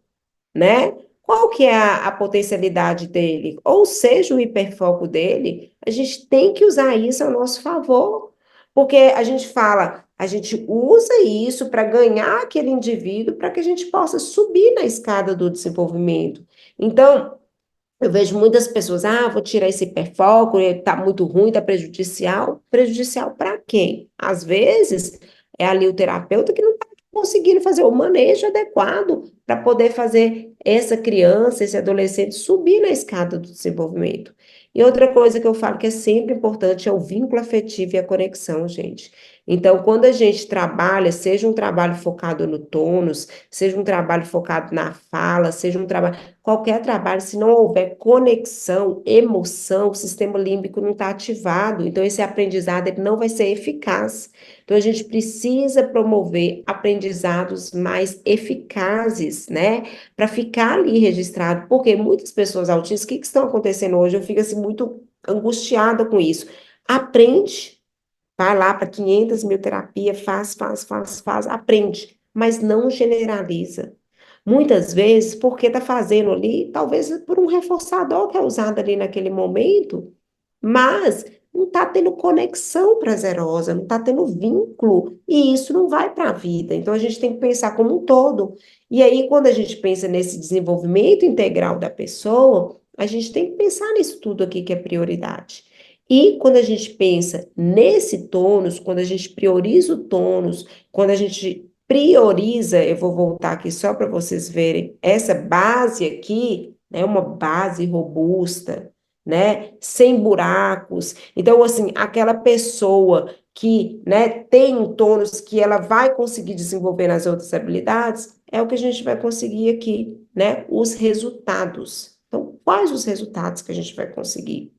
né? Qual que é a potencialidade dele? Ou seja, o hiperfoco dele, a gente tem que usar isso ao nosso favor, porque a gente fala, a gente usa isso para ganhar aquele indivíduo para que a gente possa subir na escada do desenvolvimento. Então, eu vejo muitas pessoas, vou tirar esse hiperfoco, tá muito ruim, tá prejudicial. Prejudicial para quem? Às vezes, é ali o terapeuta que não está conseguindo fazer o manejo adequado para poder fazer essa criança, esse adolescente subir na escada do desenvolvimento. E outra coisa que eu falo que é sempre importante é o vínculo afetivo e a conexão, gente. Então, quando a gente trabalha, seja um trabalho focado no tônus, seja um trabalho focado na fala, seja um trabalho, qualquer trabalho, se não houver conexão, emoção, o sistema límbico não está ativado. Então, esse aprendizado ele não vai ser eficaz. Então, a gente precisa promover aprendizados mais eficazes, né? Para ficar ali registrado. Porque muitas pessoas autistas, o que estão acontecendo hoje? Eu fico assim muito angustiada com isso. Aprende. Vai lá para 500 mil terapia, faz, aprende, mas não generaliza. Muitas vezes, porque está fazendo ali, talvez por um reforçador que é usado ali naquele momento, mas não está tendo conexão prazerosa, não está tendo vínculo, e isso não vai para a vida. Então, a gente tem que pensar como um todo. E aí, quando a gente pensa nesse desenvolvimento integral da pessoa, a gente tem que pensar nisso tudo aqui que é prioridade. E quando a gente pensa nesse tônus, quando a gente prioriza o tônus, quando a gente prioriza, eu vou voltar aqui só para vocês verem, essa base aqui é uma base robusta, né, sem buracos. Então, assim, aquela pessoa que, né, tem um tônus que ela vai conseguir desenvolver nas outras habilidades, é o que a gente vai conseguir aqui, né, os resultados. Então, quais os resultados que a gente vai conseguir?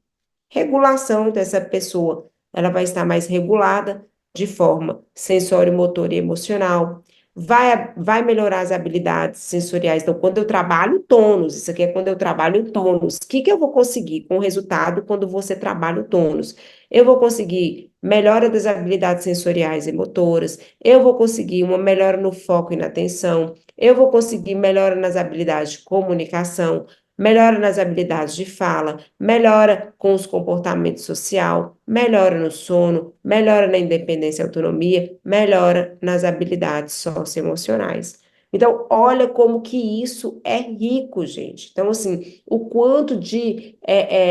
Regulação dessa pessoa. Ela vai estar mais regulada de forma sensório, motor e emocional. Vai melhorar as habilidades sensoriais. Então, quando eu trabalho tônus, isso aqui é quando eu trabalho tônus. O que que eu vou conseguir com o resultado quando você trabalha o tônus? Eu vou conseguir melhora das habilidades sensoriais e motoras, eu vou conseguir uma melhora no foco e na atenção, eu vou conseguir melhora nas habilidades de comunicação, melhora nas habilidades de fala, melhora com os comportamentos social, melhora no sono, melhora na independência e autonomia, melhora nas habilidades socioemocionais. Então, olha como que isso é rico, gente. Então, assim, o quanto de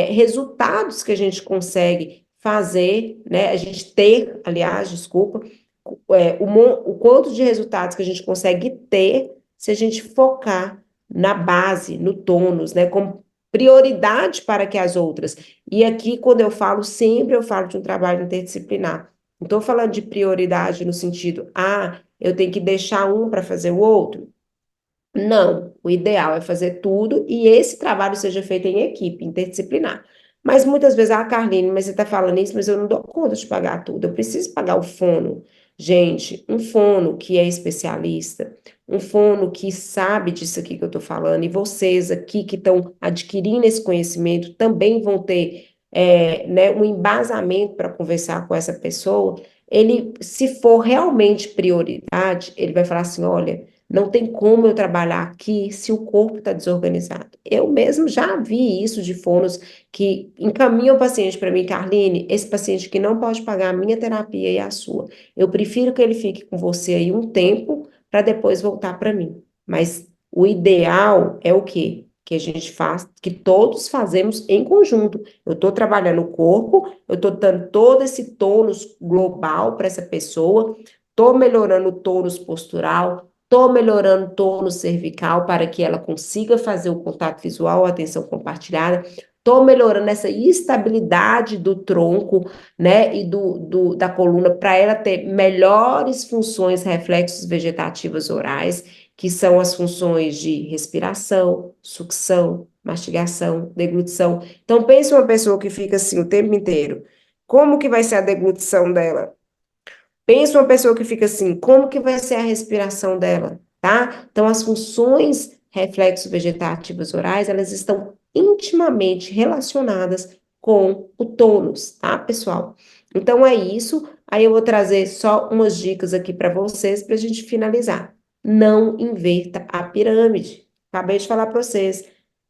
resultados que a gente consegue fazer, né? A gente ter, aliás, desculpa, o quanto de resultados que a gente consegue ter se a gente focar na base, no tônus, né, como prioridade para que as outras. E aqui, quando eu falo, sempre eu falo de um trabalho interdisciplinar. Não estou falando de prioridade no sentido, eu tenho que deixar um para fazer o outro. Não, o ideal é fazer tudo e esse trabalho seja feito em equipe, interdisciplinar. Mas muitas vezes, Carline, mas você está falando isso, mas eu não dou conta de pagar tudo. Eu preciso pagar o fono. Gente, um fono que é especialista, um fono que sabe disso aqui que eu estou falando, e vocês aqui que estão adquirindo esse conhecimento também vão ter né, um embasamento para conversar com essa pessoa. Ele, se for realmente prioridade, ele vai falar assim: olha. Não tem como eu trabalhar aqui se o corpo está desorganizado. Eu mesmo já vi isso de fonos que encaminham o paciente para mim, Carline, esse paciente que não pode pagar a minha terapia e a sua. Eu prefiro que ele fique com você aí um tempo para depois voltar para mim. Mas o ideal é o quê? Que a gente faz, que todos fazemos em conjunto. Eu estou trabalhando o corpo, eu estou dando todo esse tônus global para essa pessoa, estou melhorando o tônus postural, estou melhorando o tônus cervical para que ela consiga fazer o contato visual, a atenção compartilhada. Estou melhorando essa estabilidade do tronco, né, e da coluna para ela ter melhores funções reflexos vegetativas orais, que são as funções de respiração, sucção, mastigação, deglutição. Então, pense uma pessoa que fica assim o tempo inteiro. Como que vai ser a deglutição dela? Pensa uma pessoa que fica assim, como que vai ser a respiração dela, tá? Então, as funções reflexos vegetativas orais, elas estão intimamente relacionadas com o tônus, tá, pessoal? Então, é isso. Aí eu vou trazer só umas dicas aqui para vocês para a gente finalizar. Não inverta a pirâmide. Acabei de falar para vocês.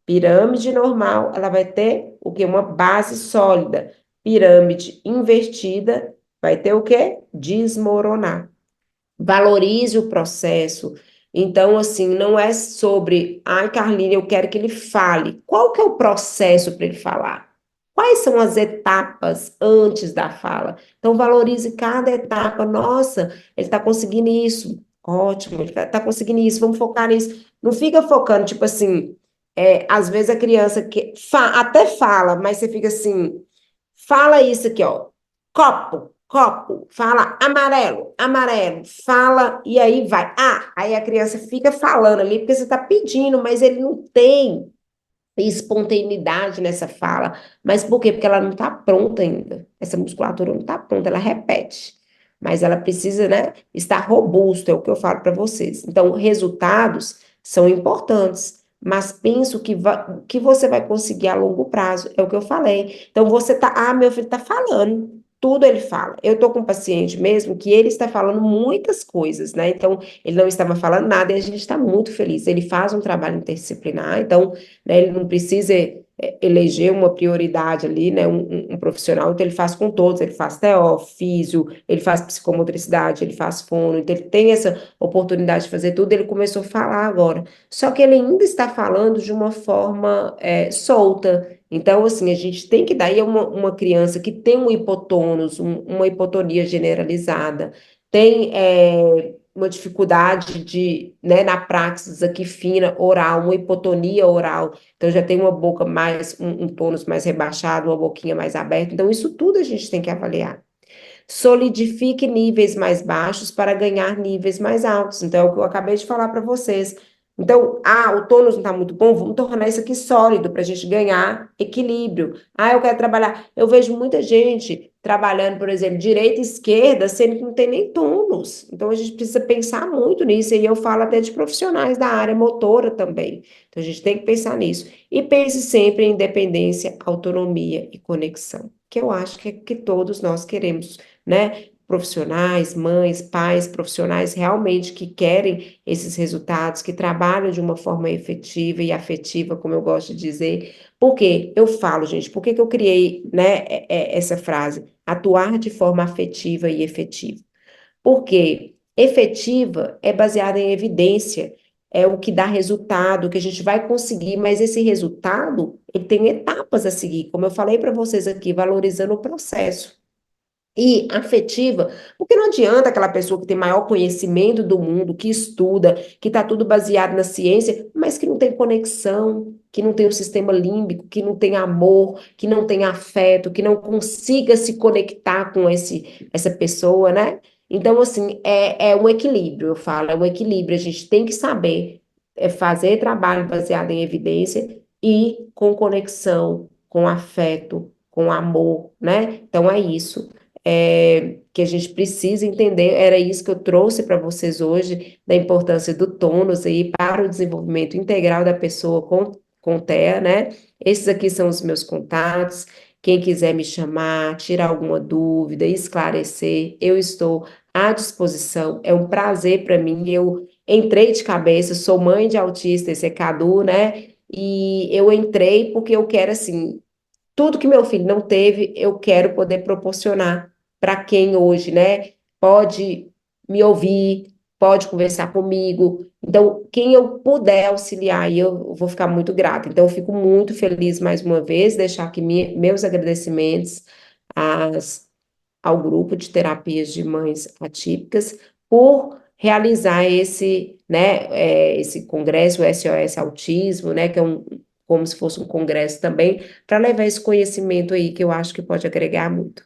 Pirâmide normal, ela vai ter o quê? Uma base sólida. Pirâmide invertida vai ter o quê? Desmoronar. Valorize o processo. Então, assim, não é sobre, Carlinhos, eu quero que ele fale. Qual que é o processo para ele falar? Quais são as etapas antes da fala? Então, valorize cada etapa. Nossa, ele está conseguindo isso. Ótimo, ele está conseguindo isso, vamos focar nisso. Não fica focando, tipo assim, às vezes a criança até fala, mas você fica assim, fala isso aqui, ó. Copo. copo, fala amarelo, amarelo, fala e aí vai. Ah, aí a criança fica falando ali porque você está pedindo, mas ele não tem espontaneidade nessa fala. Mas por quê? Porque ela não está pronta ainda. Essa musculatura não está pronta, ela repete. Mas ela precisa, né, estar robusta, é o que eu falo para vocês. Então, resultados são importantes, mas penso que você vai conseguir a longo prazo, é o que eu falei. Então, você tá, meu filho está falando. Tudo ele fala. Eu estou com um paciente mesmo que ele está falando muitas coisas, né? Então, ele não estava falando nada e a gente está muito feliz. Ele faz um trabalho interdisciplinar, então né? Ele não precisa eleger uma prioridade ali, né? Um profissional, então ele faz com todos, ele faz TO, físio, ele faz psicomotricidade, ele faz fono, então ele tem essa oportunidade de fazer tudo, ele começou a falar agora. Só que ele ainda está falando de uma forma solta. Então, assim, a gente tem que dar, e é uma criança que tem um hipotônus, uma hipotonia generalizada, tem uma dificuldade de, né, na praxis aqui fina, oral, uma hipotonia oral, então já tem uma boca mais, um tônus mais rebaixado, uma boquinha mais aberta, então isso tudo a gente tem que avaliar. Solidifique níveis mais baixos para ganhar níveis mais altos. Então, é o que eu acabei de falar para vocês. Então, o tônus não está muito bom, vamos tornar isso aqui sólido para a gente ganhar equilíbrio. Eu quero trabalhar. Eu vejo muita gente trabalhando, por exemplo, direita e esquerda, sendo que não tem nem tônus. Então, a gente precisa pensar muito nisso. E eu falo até de profissionais da área motora também. Então, a gente tem que pensar nisso. E pense sempre em independência, autonomia e conexão, que eu acho que é que todos nós queremos, né? Profissionais, mães, pais, profissionais realmente que querem esses resultados, que trabalham de uma forma efetiva e afetiva, como eu gosto de dizer. Por quê? Eu falo, gente, por que que eu criei, né, essa frase? Atuar de forma afetiva e efetiva. Porque efetiva é baseada em evidência, é o que dá resultado, que a gente vai conseguir, mas esse resultado, ele tem etapas a seguir, como eu falei para vocês aqui, valorizando o processo. E afetiva, porque não adianta aquela pessoa que tem maior conhecimento do mundo, que estuda, que está tudo baseado na ciência, mas que não tem conexão, que não tem o sistema límbico, que não tem amor, que não tem afeto, que não consiga se conectar com essa pessoa, né? Então, assim, é um equilíbrio, eu falo, é um equilíbrio. A gente tem que saber fazer trabalho baseado em evidência e com conexão, com afeto, com amor, né? Então, é isso que a gente precisa entender. Era isso que eu trouxe para vocês hoje, da importância do tônus aí para o desenvolvimento integral da pessoa com TEA, né? Esses aqui são os meus contatos. Quem quiser me chamar, tirar alguma dúvida, esclarecer, eu estou à disposição. É um prazer para mim. Eu entrei de cabeça, sou mãe de autista, esse é Cadu, né? E eu entrei porque eu quero, assim, tudo que meu filho não teve, eu quero poder proporcionar para quem hoje, né, pode me ouvir, pode conversar comigo. Então, quem eu puder auxiliar, eu vou ficar muito grata. Então, eu fico muito feliz mais uma vez, deixar aqui meus agradecimentos às, ao grupo de terapias de mães atípicas por realizar esse, né, esse congresso, o SOS Autismo, né, que é como se fosse um congresso também, para levar esse conhecimento aí que eu acho que pode agregar muito.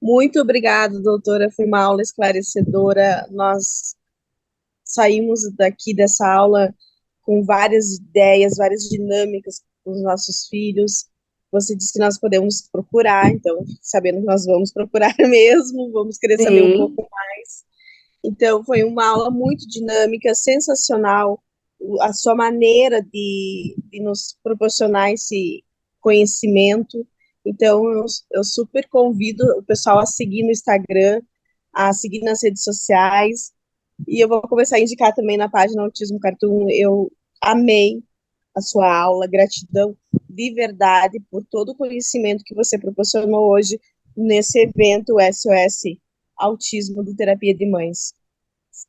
Muito obrigada, doutora. Foi uma aula esclarecedora. Nós saímos daqui dessa aula com várias ideias, várias dinâmicas com os nossos filhos. Você disse que nós podemos procurar, então, sabendo que nós vamos procurar mesmo, vamos querer saber um pouco Sim, mais. Então, foi uma aula muito dinâmica, sensacional. A sua maneira de nos proporcionar esse conhecimento. Então, eu super convido o pessoal a seguir no Instagram, a seguir nas redes sociais. E eu vou começar a indicar também na página Autismo Cartoon. Eu amei a sua aula, gratidão de verdade por todo o conhecimento que você proporcionou hoje nesse evento SOS Autismo do Terapia de Mães.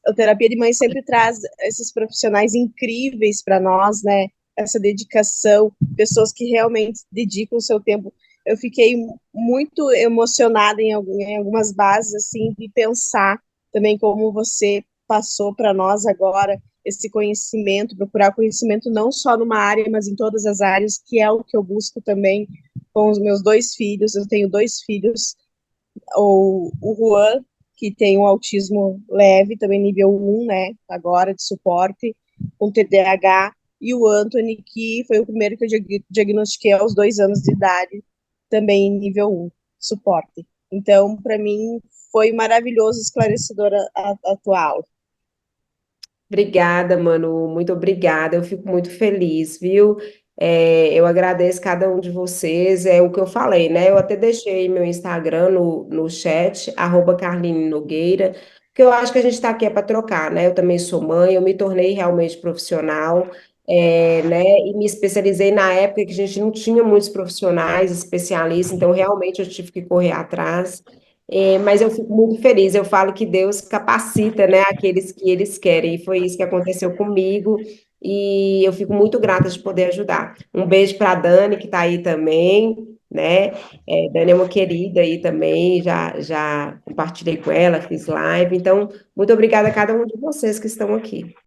A terapia de mães sempre traz esses profissionais incríveis para nós, né? Essa dedicação, pessoas que realmente dedicam o seu tempo. Eu fiquei muito emocionada em algumas bases, assim, de pensar também como você passou para nós agora esse conhecimento, procurar conhecimento não só numa área, mas em todas as áreas, que é o que eu busco também com os meus dois filhos. Eu tenho dois filhos, o Juan, que tem um autismo leve, também nível 1, né, agora de suporte, com TDAH, e o Anthony, que foi o primeiro que eu diagnostiquei aos 2 anos de idade, também nível 1, suporte. Então, para mim, foi maravilhoso, esclarecedora a tua aula. Obrigada, Manu, muito obrigada. Eu fico muito feliz, viu? Eu agradeço cada um de vocês. É o que eu falei, né? Eu até deixei meu Instagram no chat, @Carline Nogueira, porque eu acho que a gente está aqui é para trocar, né? Eu também sou mãe, eu me tornei realmente profissional, né? E me especializei na época que a gente não tinha muitos profissionais especialistas, então realmente eu tive que correr atrás. Mas eu fico muito feliz. Eu falo que Deus capacita, né, aqueles que eles querem. E foi isso que aconteceu comigo. E eu fico muito grata de poder ajudar. Um beijo para a Dani, que está aí também, né? Dani é uma querida aí também. Já compartilhei com ela, fiz live. Então, muito obrigada a cada um de vocês que estão aqui.